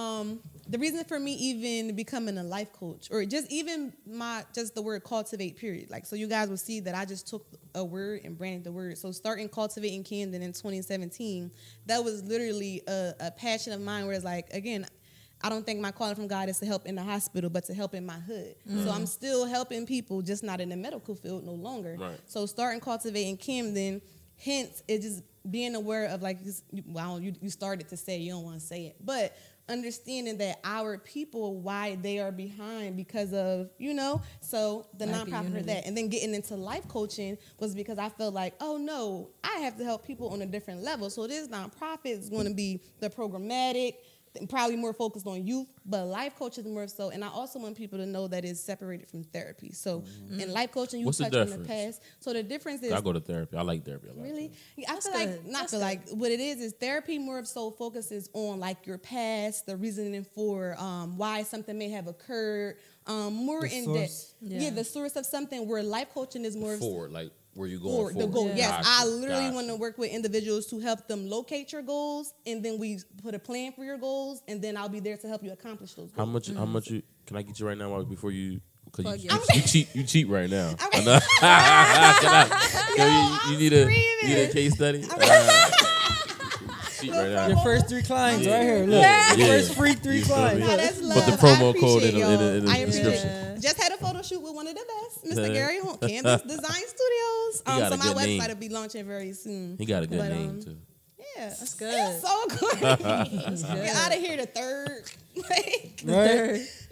The reason for me even becoming a life coach, or just even the word cultivate, period. Like, so you guys will see that I just took a word and branded the word. So starting Cultivating Camden in 2017, that was literally a passion of mine where it's like, again, I don't think my calling from God is to help in the hospital, but to help in my hood. So I'm still helping people, just not in the medical field no longer. Right. So starting cultivating Camden, hence it just being aware of like, you started to say, you don't want to say it, but understanding that our people, why they are behind because of, so the nonprofit for that. And then getting into life coaching was because I felt like, oh no, I have to help people on a different level. So this nonprofit is going to be the programmatic, probably more focused on youth, but life coaching is more so. And I also want people to know that it's separated from therapy. So in life coaching, you touched on the past. So the difference is, I go to therapy. I like therapy. Really? Yeah, I feel like what it is therapy more so focuses on like your past, the reasoning for why something may have occurred, more in depth. Yeah, the source of something. Where life coaching is more forward, like where you going the goal. Yes, gotcha, I literally want to work with individuals to help them locate your goals, and then we put a plan for your goals, and then I'll be there to help you accomplish those goals. How much can I get you right now before you? Because you cheat right now. You need a case study. Cheat right now. Your first 3 clients right here. Look, first free 3 clients. Nah, that's love. Put the promo code in I the description. Just had a photo shoot with one of the best, Mr. Gary Hunt, Canvas Design Studios. So my website will be launching very soon. He got a good name too. Yeah, that's good. It's so good. Get out of here, the third.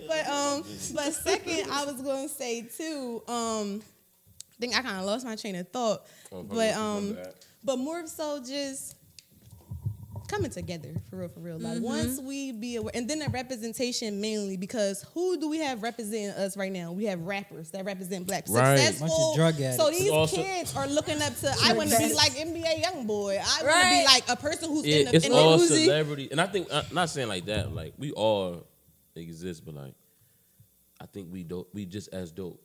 But second, I was going to say too. I think I kind of lost my train of thought. But more so just coming together for real. Like once we be aware, and then the representation mainly, because who do we have representing us right now? We have rappers that represent black successful. Bunch of drug addicts. So these kids are looking up to. I want to be like NBA YoungBoy. I want to be like a person who's in the. It's all celebrity, and I think not saying like that. Like we all exist, but like I think we just as dope.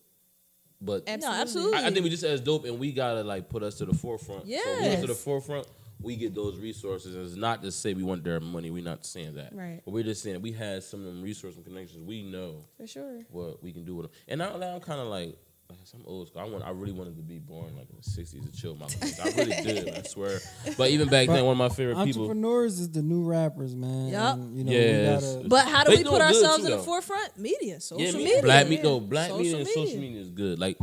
But absolutely. I think we just as dope, and we gotta like put us to the forefront. Yes. So we get to the forefront. We get those resources. And it's not to say we want their money. We're not saying that. Right. But we're just saying we had some of them resources and connections. We know for sure what we can do with them. And now I'm kind of like I'm old school. I really wanted to be born like in the 60s to chill my life. I really did. I swear. But even back then, one of my favorite people. Entrepreneurs is the new rappers, man. Yep. And, yes. we gotta, but how do we put ourselves in the forefront? Media, social media. Black media and social media is good. Like.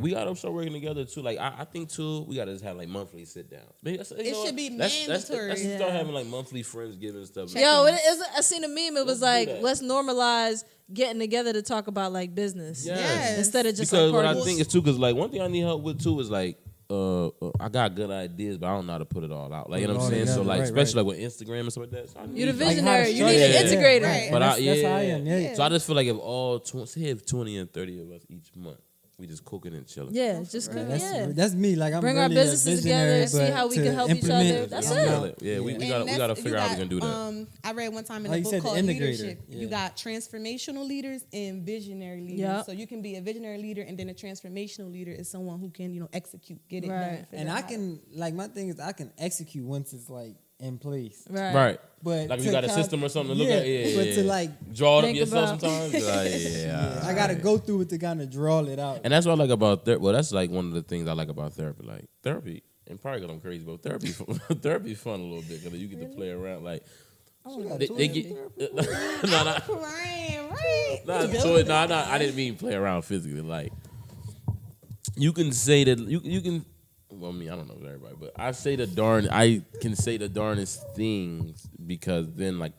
We gotta start working together too. Like I think too, we gotta just have like monthly sit downs. It should be mandatory. Let's start having like monthly Friendsgiving and stuff. I seen a meme. It was like, let's normalize getting together to talk about like business. Yes. Instead of just because like what I think is too, because like one thing I need help with too is like I got good ideas, but I don't know how to put it all out. Like you know what I'm saying. So like especially like with Instagram and stuff like that. So you're the visionary. You need an integrator. Right. But that's how I am. Yeah. So I just feel like if 20 and 30 of us each month. We just cooking and chilling. Yeah, just cooking. That's me. Like I'm bring really our businesses together, see how we can help each other. That's it. Yeah, we gotta figure out how we can do that. I read one time in a book called Leadership. You got transformational leaders and visionary leaders. Yep. So you can be a visionary leader, and then a transformational leader is someone who can execute, get it done. And I can my thing is I can execute once it's like in place. Right. But like you got a system or something to look at. But to like draw it up yourself sometimes. I gotta go through it to kind of draw it out. And that's what I like about therapy. Well, that's like one of the things I like about therapy. Like therapy, and probably because I'm crazy, but therapy fun a little bit because you get to play around. Like they get I'm crying, right? I didn't mean play around physically. Like you can say that you can. Well, I don't know everybody, but I can say the darnest things because then like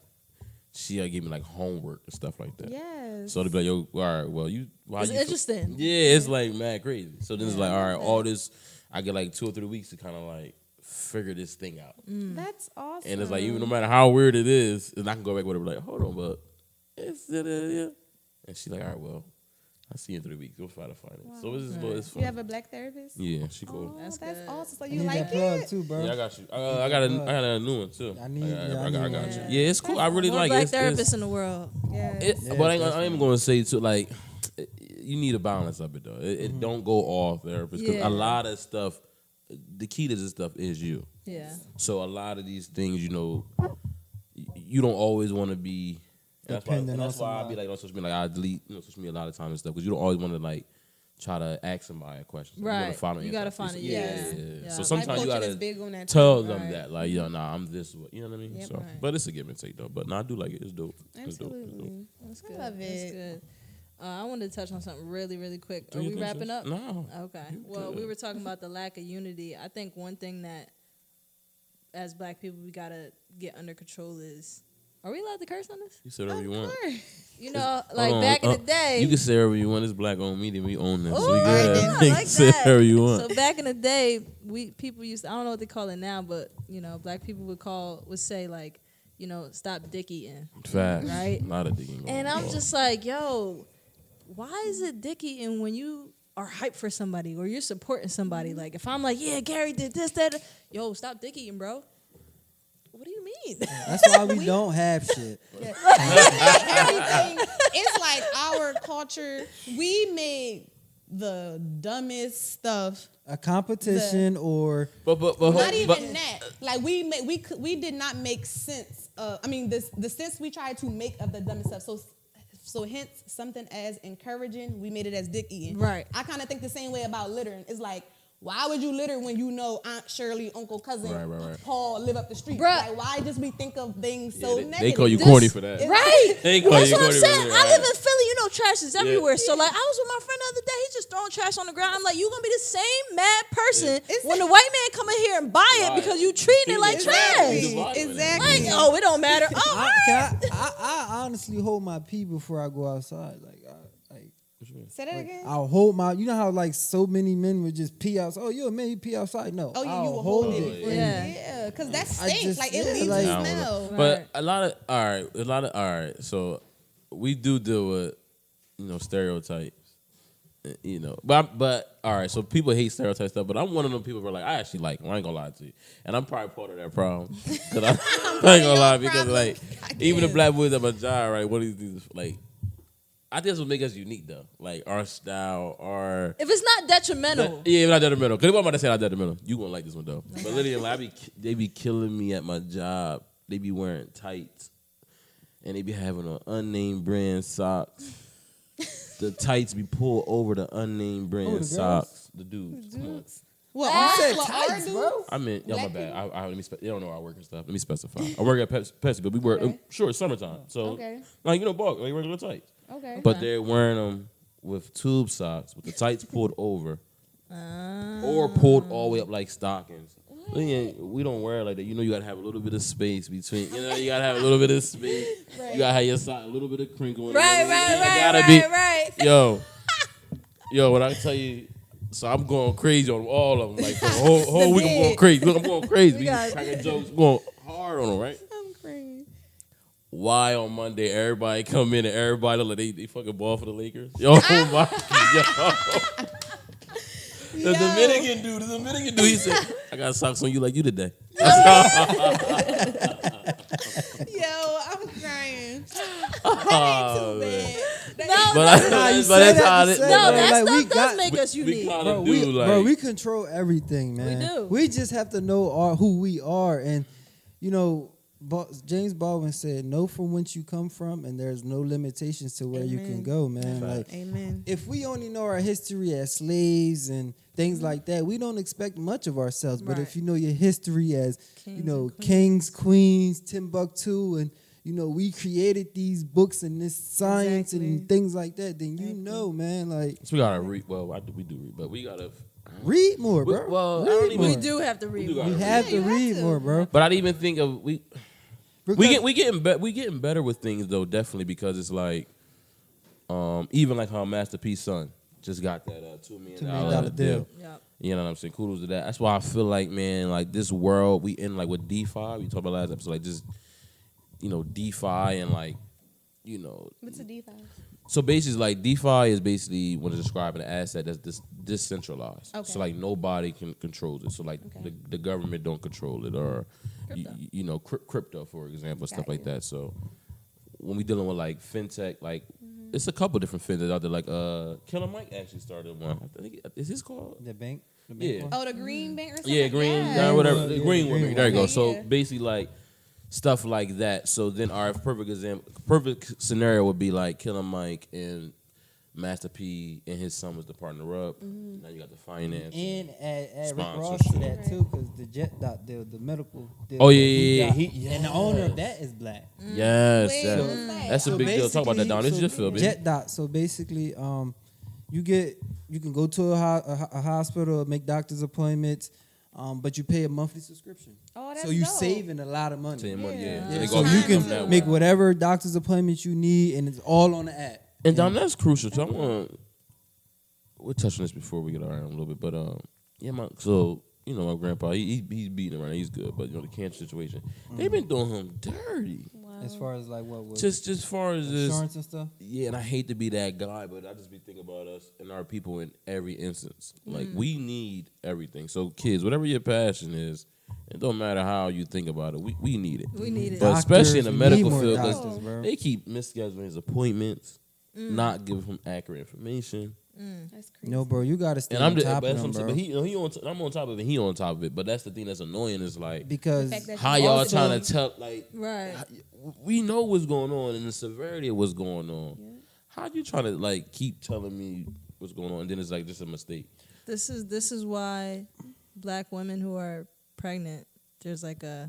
she'll give me like homework and stuff like that. Yes. So they'll be like, yo, all right, well it's interesting. Yeah, it's like mad crazy. So then it's like, all right, all this I get like 2 or 3 weeks to kind of like figure this thing out. That's awesome. And it's like even no matter how weird it is, and I can go back with her like, hold on, but it's and she's like, all right, well. I'll see you in 3 weeks. We'll try to find it. Wow. So it's fun. You have a black therapist? Yeah, she cool. Oh, that's awesome. So I you need like that plug it? too, bro. Yeah, I got you. I got a new one too. I got you. Yeah, it's cool. I really More like black it. therapists in the world. But I am going to say too, like, you need a balance of it though. It don't go all therapists because a lot of stuff. The key to this stuff is you. Yeah. So a lot of these things, you don't always want to be. That's why I be like on social media, like I delete social media a lot of times and stuff because you don't always want to like try to ask somebody a question. Right. You gotta find it. Yeah. So sometimes you gotta tell them that, like, nah, I'm this way. You know what I mean? Yep. So, but it's a give and take though. But I do like it. It's dope. Absolutely. That's good. I love That's it. good. I wanted to touch on something really, really quick. Are Do you we think wrapping so? up? No. Okay. Well, we were talking about the lack of unity. I think one thing that, as Black people, we gotta get under control is. Are we allowed to curse on this? You say whatever you want. You know, like back in the day. You can say whatever you want. It's Black owned media. We own this. Ooh, So we I can like say that. whatever you want. So back in the day, people used to, I don't know what they call it now, but Black people would say like, stop dick eating. Facts. Right? A lot of digging. And I'm just like, yo, why is it dick eating when you are hyped for somebody or you're supporting somebody? Like if I'm like, yeah, Gary did this, that, yo, stop dick eating, bro. What do you mean? That's why we don't have shit. Everything. It's like our culture. We made the dumbest stuff. A competition or but Not even that. Like we did not make sense. The sense we tried to make of the dumbest stuff. So hence something as encouraging, we made it as dick eating. Right. I kind of think the same way about littering. It's like, why would you litter when you know Aunt Shirley, Uncle Cousin, Right. Paul live up the street? Bruh. Like, why just we think of things so negative? They call you corny for that. Right. They call That's you what I'm corny saying. for I that. live in Philly. Trash is everywhere. So like, I was with my friend the other day. He's just throwing trash on the ground. I'm like, you gonna be the same mad person when the white man come in here and buy it because you treating it like trash. Exactly. Like, oh, it don't matter. Oh, all right. I honestly hold my pee before I go outside. Say that again. I'll hold my. You know how like so many men would just pee outside. Oh, you're a man, you pee outside. No. Oh, yeah, I'll you will hold it. Yeah. Yeah, because that I stinks. just- Like it yeah, leaves like- a smell. But a lot of so we do deal with stereotypes. But all right, so people hate stereotype stuff, but I'm one of them people who are like, I actually like them. I ain't gonna lie to you, and I'm probably part of that problem because I ain't gonna lie because like even the Black boys at my job, right? What do these like? I think that's what make us unique though, like our style, our. If it's not detrimental. Yeah, not detrimental. Because what I'm about to say not detrimental. You won't like this one though. But Lillian and La'shae, they be killing me at my job. They be wearing tights, and they be having on unnamed brand socks. The tights be pulled over the unnamed brand socks. The dudes. Come on. Well, You said tights, bro. I mean, my bad. Let me they don't know I work and stuff. Let me specify. I work at Pepsi, but we work. Sure, it's summertime, so like bulk, like regular tights. Okay. But they're wearing them with tube socks with the tights pulled over, or pulled all the way up like stockings. We don't wear it like that. You gotta have a little bit of space between. You gotta have a little bit of space. Right. You gotta have your sock, a little bit of crinkle. Right. Yo, when I tell you, so I'm going crazy on all of them. Like the whole week, I'm going crazy. Look, I'm going crazy. We cracking jokes, going hard on them, right? I'm crazy. Why on Monday everybody come in and everybody look like they fucking ball for the Lakers? Yo, my yo. The Dominican dude, he said, I got socks on you like you today. Yo, I'm crying. That ain't too bad. That stuff does make us unique. We control everything, man. We do. We just have to know who we are. And, James Baldwin said, know from whence you come from, and there's no limitations to where you can go, man. Like, amen. If we only know our history as slaves and things like that, we don't expect much of ourselves. But if you know your history as, kings, queens, Timbuktu, and, we created these books and this science and things like that, then man, like. So we gotta read. Well, we do read, but we gotta. Read more, bro. We do have to read more. We have to read more, bro. But I didn't even think of we getting better with things though, definitely, because it's like even like how Master P's son just got that $2 million deal. Yep. You know what I'm saying? Kudos to that. That's why I feel like, man, like this world we in, like with DeFi, we talked about last episode, like just DeFi and like What's a DeFi? So basically, like DeFi is basically when it's describing an asset that's decentralized. Okay. So like nobody can control it. So like the government don't control it, or crypto, for example, stuff like that. So when we dealing with like fintech, like it's a couple different fintechs out there. Like Killer Mike actually started one. I think is this called the bank? Yeah. Oh, the green bank or something. Yeah, green, whatever. The green one. There you go. So basically, like stuff like that. So then our perfect scenario would be like Killer Mike and Master P and his son was the partner up. Now you got the finance and add Rick Ross sponsorship. to that too, because the jet doc, the medical. Deal Oh, that yeah, he yeah, got, and the owner of that is black. Yes, Wait, that- what's that? that's a big deal. Talk about that, Don. This is your field, baby. Jet doc. So basically, you can go to a hospital, make doctor's appointments, but you pay a monthly subscription. Oh, that's so you dope. saving a lot of money. Save money, yeah. Yeah. They So go you from that can way. make whatever doctor's appointments you need, and it's all on the app. And Dom, that's crucial. So I want. We're touching this before we get around a little bit, but yeah, so you know my grandpa, he's beating around, he's good, but you know the cancer situation, they've been doing him dirty. As far as like what was Just far as this, insurance and stuff. yeah. And I hate to be that guy, but I just be thinking about us and our people in every instance. Like we need everything. So kids, whatever your passion is, it don't matter how you think about it. We need it. We need it. But especially in the we medical need more field, doctors, 'cause bro. they keep misscheduling his appointments, not giving him accurate information. That's crazy. No, bro, you gotta stay And I'm on just, top but of that's them, what I'm bro. saying. But I'm on top of it. He on top of it. But that's the thing that's annoying is like Because The fact that how you y'all also- trying to tell like Right. we know what's going on and the severity of what's going on. How you trying to like keep telling me what's going on and then it's like just a mistake? This is why black women who are pregnant, there's like I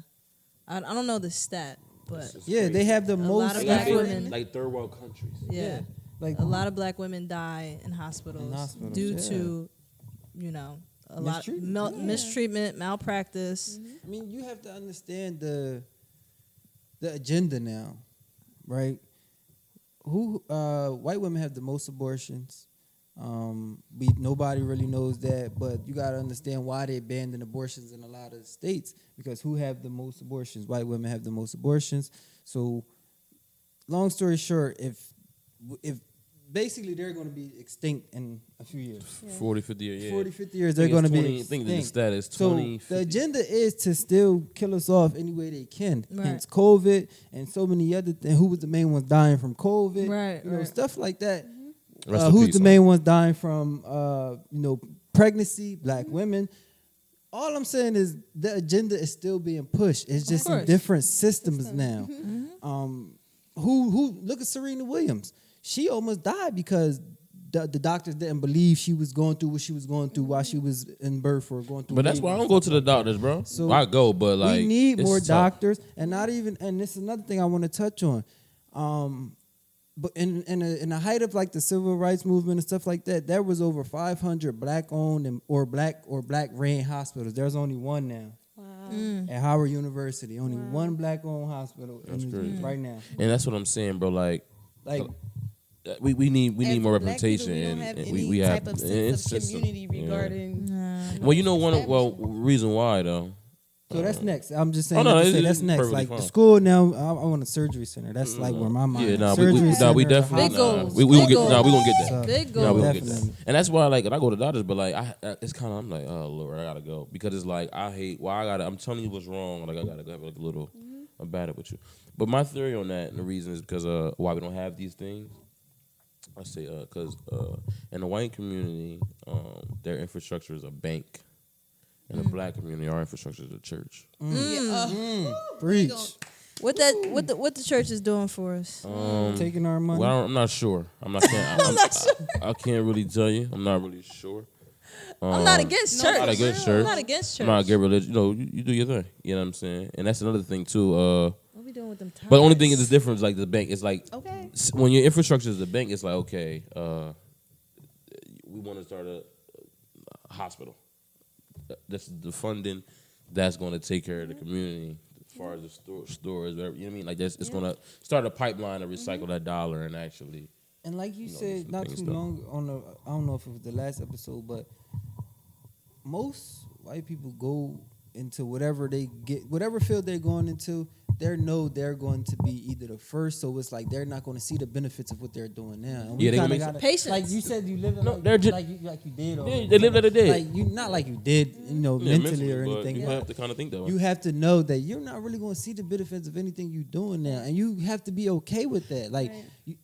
don't know the stat, but It's yeah, crazy. they have the most lot of They black got women- like third world countries. yeah, like a lot of black women die in hospitals, due yeah. to, you know, a lot Mistreatment. mistreatment, malpractice. I mean, you have to understand the agenda now, right? White women have the most abortions. Nobody really knows that, but you got to understand why they banned abortions in a lot of states, because who have the most abortions? White women have the most abortions. So, long story short, if basically they're going to be extinct in a few years. 40, 50 years. Yeah. 40, 50 years, they're going to be I extinct. think the stat is So 20, 50. the agenda is to still kill us off any way they can. Right. Hence COVID and so many other things. Who was the main ones dying from COVID? Right, You know, right. stuff like that. Rest in Who's peace, the huh? main ones dying from, pregnancy, black women. All I'm saying is the agenda is still being pushed. It's just in course. different systems now. Who look at Serena Williams. She almost died because the doctors didn't believe she was going through what she was going through while she was in birth or going through. But that's why I labor don't and go to stuff the like that. doctors, bro. So I go, but like we need it's more tough. doctors, and not even. And this is another thing I want to touch on. But in the height of like the civil rights movement and stuff like that, there was over 500 black-owned or black-ran hospitals. There's only one now. Wow. At Howard University. Only one black-owned hospital That's in crazy. right now. And that's what I'm saying, bro. Like we need As more Black representation, people, we don't have and any we have type of it's sense of just community regarding. Well, you know reason why though. So that's next. I'm just saying. Oh, no, like I said, it's that's next. perfectly Like fine. the school now, I want a surgery center. That's like where my mind. Yeah, is. nah, Surgery we center, definitely Big goals. we gonna Big get goals. we gonna get that. Big No, we goals. gonna get that. Definitely. And that's why like I go to doctors, but like it's kind of I'm like, oh Lord, I gotta go because it's like I hate. Well, I'm telling you what's wrong. Like I gotta go have like a little a battle with you. But my theory on that and the reason is because why we don't have these things. I say because in the white community, their infrastructure is a bank. In the black community, our infrastructure is a church. Preach. What the church is doing for us? Taking our money. Well, I'm not sure. I can't really tell you. I'm not really sure. I'm not against church. I'm not against church. I'm not against church. I'm not against religion. You know, you do your thing. You know what I'm saying? And that's another thing too. What we doing with them? But the only thing is the difference. Like the bank, it's like Okay. when your infrastructure is the bank, it's like okay, we want to start a hospital. That's the funding that's going to take care of the community as far as the stores, whatever, you know what I mean? Like that's it's going to start a pipeline to recycle that dollar and actually. And like you know, said, different not things too though. long on the, I don't know if it was the last episode, but most white people go into whatever field they're going into, they're going to be either the first, so it's like they're not going to see the benefits of what they're doing now. And we Yeah, they gonna kinda make gotta- Patience. Like you said, you live in No, like, they're ju- like you did. Yeah, they live like they did. Like you, not like you did, Yeah, mentally or but anything. you but have to kind of think that way. you have to know that you're not really going to see the benefits of anything you're doing now, and you have to be okay with that. Like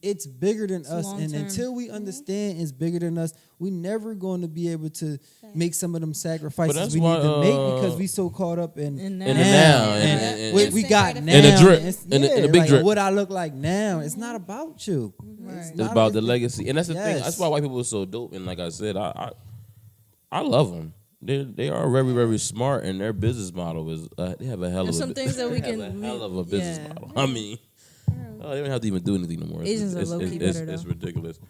it's bigger than us, long and term. until we understand it's bigger than us, we never going to be able to make some of them sacrifices that's we why, need to make because we so caught up in In in the now. now, and and we got now. In a drip. In a big drip. What I look like now. It's not about you. Right. It's about the legacy. And that's the thing. That's why white people are so dope. And like I said, I love them. They are very, very smart, and their business model is they have a hell of There's some things that we can a hell of a business model. I mean, they don't have to even do anything no more. Asians are low-key better, it's though. ridiculous.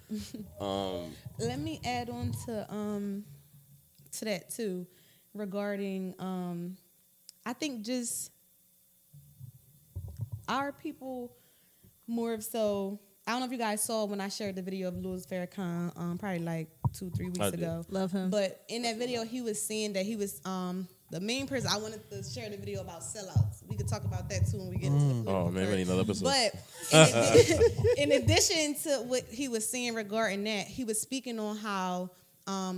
Let me add on to that too, regarding I think just our people more of so. I don't know if you guys saw when I shared the video of Louis Farrakhan, probably like 2-3 weeks ago. Love him. But in that video, he was saying that he was the main person. I wanted to share the video about sellouts. We could talk about that too when we get into the political maybe another episode. But in addition to what he was saying regarding that, he was speaking on how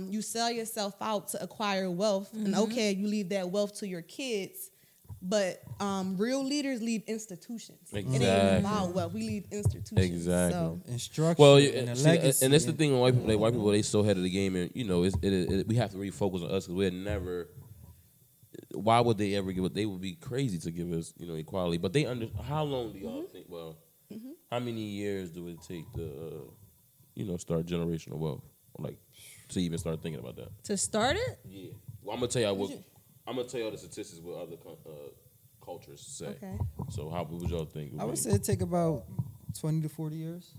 you sell yourself out to acquire wealth, and okay, you leave that wealth to your kids. But real leaders leave institutions. Exactly. It ain't about wealth. We leave institutions. Exactly. So. Instruction. Well, and a legacy. and that's the thing. White people, they so ahead of the game, and we have to really focus on us because we're never. Why would they ever give it? They would be crazy to give us, equality. But how long do y'all think? Well, how many years do it take to, start generational wealth, like to even start thinking about that? To start it? Yeah. Well, I'm gonna tell you I'm gonna tell you the statistics what other cultures say. Okay. So what would y'all think? I would say it take about 20 to 40 years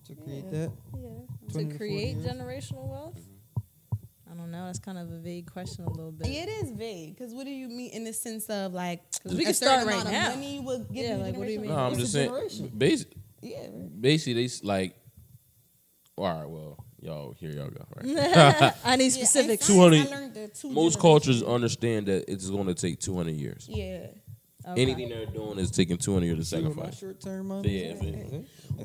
to create that. Yeah. 20 To 40 create years. generational wealth? I don't know. That's kind of a vague question a little bit. Yeah, it is vague because what do you mean in the sense of like we a can certain start right amount now. of money would give Yeah, you like, what do you generational mean? No, I'm wealth? just saying. Yeah. Basically, they like. All right, well, here y'all go. Right. I need specifics. I learned 200. the two Most generations. cultures understand that it's going to take 200 years. Yeah. Okay. Anything they're doing is taking 200 years to See what my sacrifice. short-term money. Yeah.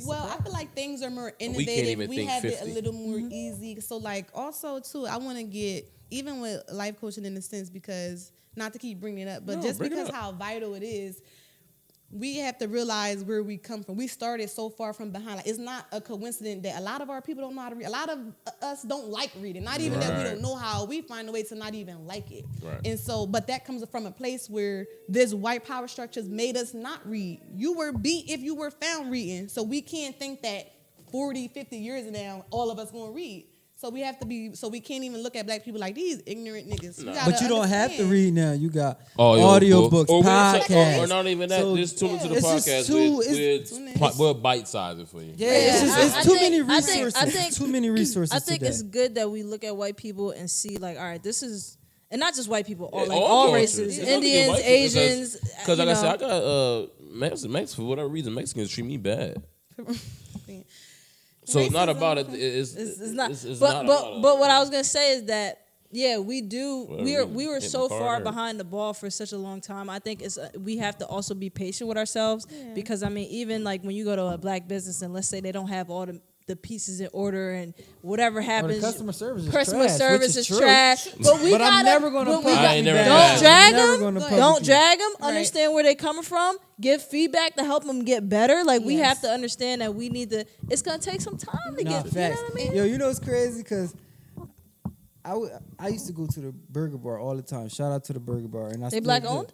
Well, I feel like things are more can't innovative. even We think have 50. it a little more easy. So, like, also too, I want to get even with life coaching in a sense because not to keep bringing it up, but No, just bring it because up. how vital it is. We have to realize where we come from. We started so far from behind. Like, it's not a coincidence that a lot of our people don't know how to read. A lot of us don't like reading. Not even that we Right. don't know how. We find a way to not even like it. Right. And so, but that comes from a place where this white power structures made us not read. You were beat if you were found reading. So we can't think that 40, 50 years now, all of us going to read. So we have to be, so we can't even look at black people like these ignorant niggas. No. gotta But you don't have to understand. read now. You got Audio audiobooks, Or podcasts. or not even that. So, just tune into the it's just podcast. We'll bite size it for you. Yeah, it's just I it's too think- many I think- resources. I think- Too many resources. I think to it's that. good that we look at white people and see like, all right, this is, and not just white people, all Yeah, like all all cultures. races, It's not to get Indians, white people Asians. Because like you I said, know. I got Mexicans for whatever reason. Mexicans treat me bad. So it's Racism. not about it. It's not. It's but not but about but what I was gonna say is that we do. Whatever We were reason. so Hit far McCarter. behind the ball for such a long time. I think we have to also be patient with ourselves because I mean, even like when you go to a black business and let's say they don't have all the pieces in order and whatever Or the happens, customer service is customer trash, service which is true. trash. But we But gotta. I'm never gonna but we publicly I ain't never bash Don't them. drag Never them. gonna Don't Don't publicly- drag them. Right. Understand where they're coming from. Give feedback to help them get better. Like we Yes. have to understand that we need to. It's gonna take some time to Nah, get. facts. You know what I mean? Yo, you know what's crazy? Because I used to go to the burger bar all the time. Shout out to the burger bar. And I They still black do. owned?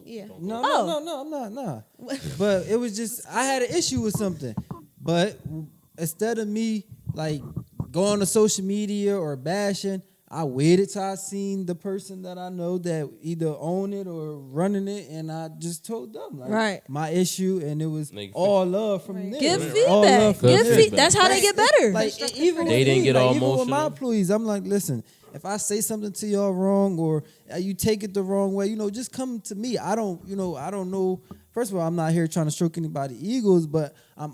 Yeah. No, Oh. no, I'm not. Nah. But it was just I had an issue with something. But instead of me like going to social media or bashing, I waited till I seen the person that I know that either own it or running it, and I just told them like Right. my issue, and it was Nigga, all love from there. Give All feedback. love from Good Give there. feedback. That's how they get better. Like even They with didn't me, get like, all even with my emotional. employees, I'm like, listen, if I say something to y'all wrong or you take it the wrong way, just come to me. I don't know. First of all, I'm not here trying to stroke anybody's egos, but I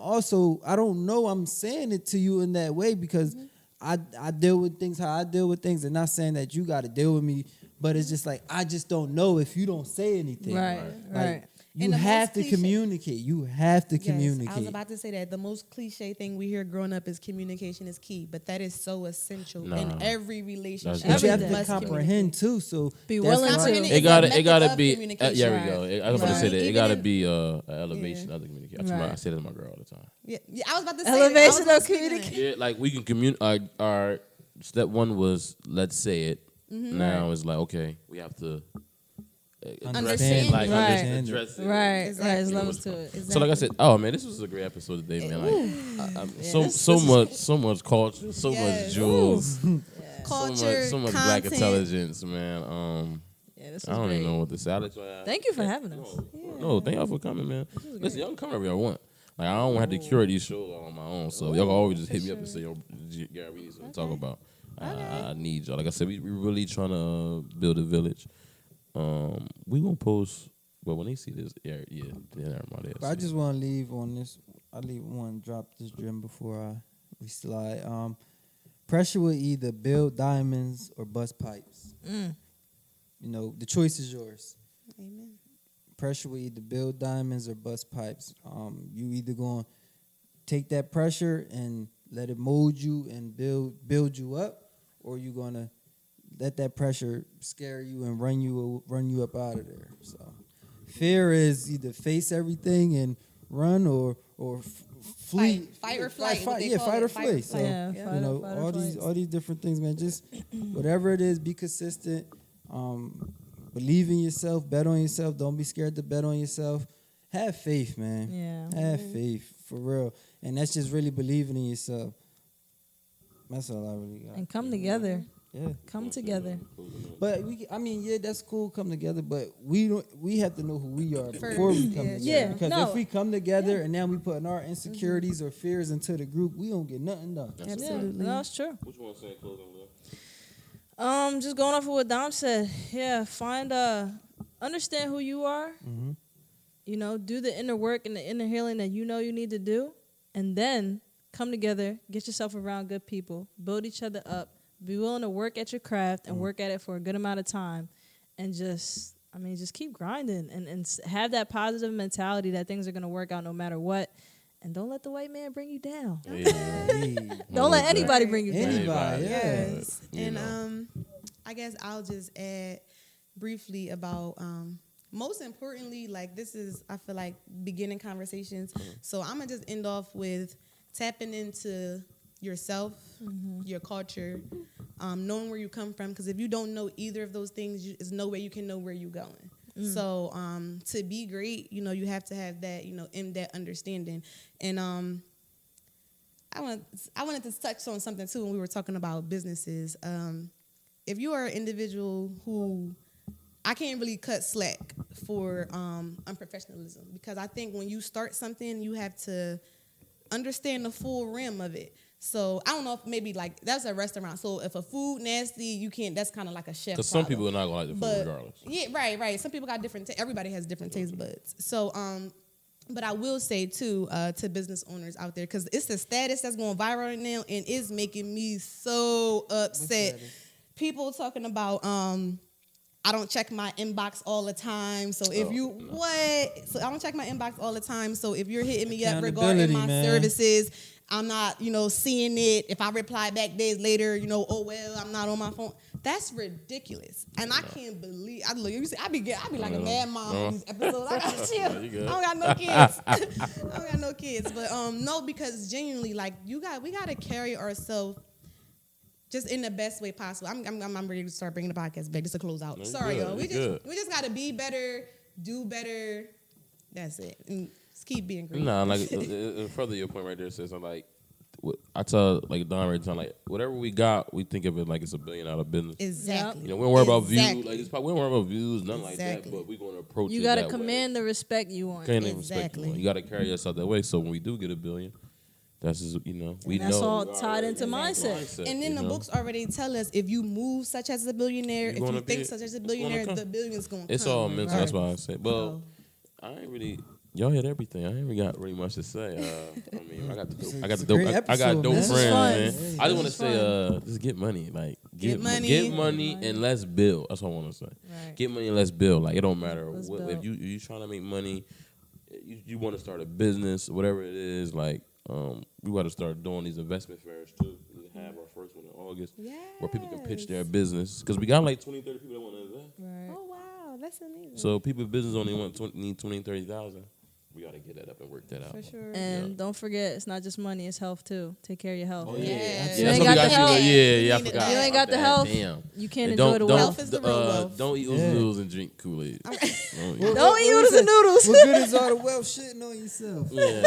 don't know I'm saying it to you in that way because I deal with things how I deal with things, and not saying that you got to deal with me, but it's just like I just don't know if you don't say anything. Right. Like, you And the have most to cliche- communicate. You have to Yes, communicate. I was about to say that the most cliche thing we hear growing up is communication is key, but that is so essential in Nah. every relationship. That's But you have Everything. to comprehend too. So Be that's willing why- to. Comprehending It is gotta a method be. of communication. Yeah, we go. I was about to say Right. that. It Even gotta in- be elevation of the communication. Right. I say that to my girl all the time. Yeah, I was about to say Elevation that. I was of speaking that. communication. Yeah, like we can communicate. Our step one was let's say it. Now it's like okay, we have to Understand. like Right. address it. Right. Exactly. There's levels to it. Exactly. So like I said, oh man, this was a great episode today, man. Like so much culture, so Yes. much jewels, Culture, so much black content. intelligence, man. Yeah, this was I don't great. even know what to say. Alex, Thank you for having us. No, thank y'all for coming, man. Listen, y'all can come wherever y'all want. Like I don't have to curate these shows all on my own, so y'all can always just hit me up and say, "Yo, Gary, we need something to talk about." I need y'all. Like I said, we really trying to build a village. We gonna post. Well, when they see this, yeah, everybody. But I just want to leave on this. I want to drop this gem before we slide. Pressure will either build diamonds or bust pipes. You know, the choice is yours. Amen. Pressure will either build diamonds or bust pipes. You either going to take that pressure and let it mold you and build you up, or you going to let that pressure scare you and run you up out of there. So fear is either face everything and run or flee. Fight or flight. Fight or flee. So Yeah, you fight know, or all flight. these different things, man. Just whatever it is, be consistent. Believe in yourself. Bet on yourself. Don't be scared to bet on yourself. Have faith, man. Yeah. Have faith for real, and that's just really believing in yourself. That's all I really got. And come together. Yeah. Come together. But that's cool. Come together, but we have to know who we are before we come together. Yeah, Because no. if we come together and now we putting our insecurities or fears into the group, we don't get nothing done. Absolutely. Yeah, no, it's true. What you want to say in closing, Will? Just going off of what Dom said. Yeah, understand who you are. Mm-hmm. You know, do the inner work and the inner healing that you know you need to do, and then come together, get yourself around good people, build each other up, be willing to work at your craft and work at it for a good amount of time, and just keep grinding and have that positive mentality that things are gonna work out no matter what. And don't let the white man bring you down. Don't let anybody bring you down. Anybody, Yes. You And know. I guess I'll just add briefly about most importantly, like this is I feel like beginning conversations. So I'm gonna just end off with tapping into yourself, your culture, knowing where you come from. Because if you don't know either of those things, there's no way you can know where you're going. So to be great, you know, you have to have that, you know, in that understanding. And I wanted to touch on something too when we were talking about businesses. If you are an individual who I can't really cut slack for unprofessionalism, because I think when you start something, you have to understand the full rim of it. So I don't know if maybe like that's a restaurant. So if a food nasty, you can't. That's kind of like a chef. Because some people are not gonna like the food But regardless. yeah, right. Some people got different. Everybody has different taste buds. So but I will say too to business owners out there, because it's the status that's going viral right now and it's making me so upset. People talking about I don't check my inbox all the time. So if So I don't check my inbox all the time. So if you're hitting me up regarding my services, I'm not, you know, seeing it. If I reply back days later, you know, oh well, I'm not on my phone. That's ridiculous, and I can't believe. I be like a mad mom on these episodes. I gotta chill. I don't got no kids. I don't got no kids, but no, because genuinely, like we gotta carry ourselves just in the best way possible. I'm ready to start bringing the podcast back just to close out. Sorry, y'all. We just gotta be better, do better. That's it. And just keep being great. Nah, like further your point right there, says I'm like, I tell like Don right time, like whatever we got, we think of it like it's $1 billion business. Exactly. You know, we don't worry about views, like we don't worry about views, nothing like that. But we're gonna approach. You it gotta that command way. the respect you want. Can't even respect you. You gotta carry yourself that way. So when we do get $1 billion, that's just we That's know. all tied into mindset. And then the books already tell us if you move such as a billionaire, if you think such as a billionaire, the billion's gonna come. It's all mental. Right. That's why I say. Well, I ain't really. Y'all hit everything. I ain't really got really much to say. I mean, I got dope friends, man. I just want to say, just get money. Like get money and let's build. That's what I want to say. Right. Get money and let's build. Like it don't matter if you trying to make money, you want to start a business, whatever it is. Like we got to start doing these investment fairs too. We have our first one in August, where people can pitch their business, because we got like 20, 30 people that want to invest. Right. Oh wow, that's amazing. So people in business only need 20, 30,000. We gotta get that up and work that out. For sure. And don't forget, it's not just money; it's health too. Take care of your health. Oh, yeah. Yeah. Yeah, You that's ain't what got we the got health. to do. Yeah, I You forgot. You ain't about got the that. health. Damn. You can't And enjoy the wealth. Health is the real wealth. Don't eat those noodles and drink Kool-Aid. Don't eat noodles and noodles. What good is all the wealth shitting on yourself? Yeah.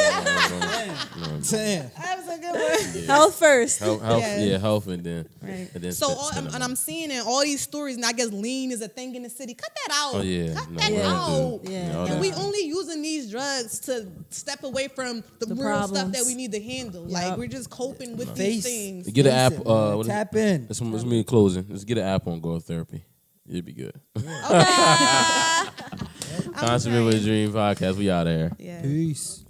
Damn. That was a good one. Health first. Health, Yes. yeah, health, and then Right. and then So spend the and money. I'm seeing in all these stories, and I guess lean is a thing in the city. Cut that out. Oh yeah, Cut no, that we're out. gonna do. Yeah. all And that. we only using these drugs to step away from the real stuff problems. that we need to handle. Yep. Like we're just coping with Face. these things. Get an app. Face it, man. What is it? Tap in. That's me closing. Let's get an app on Go Therapy. It'd be good. I'm Consummate with a Dream podcast. We out of here. Yeah. Peace.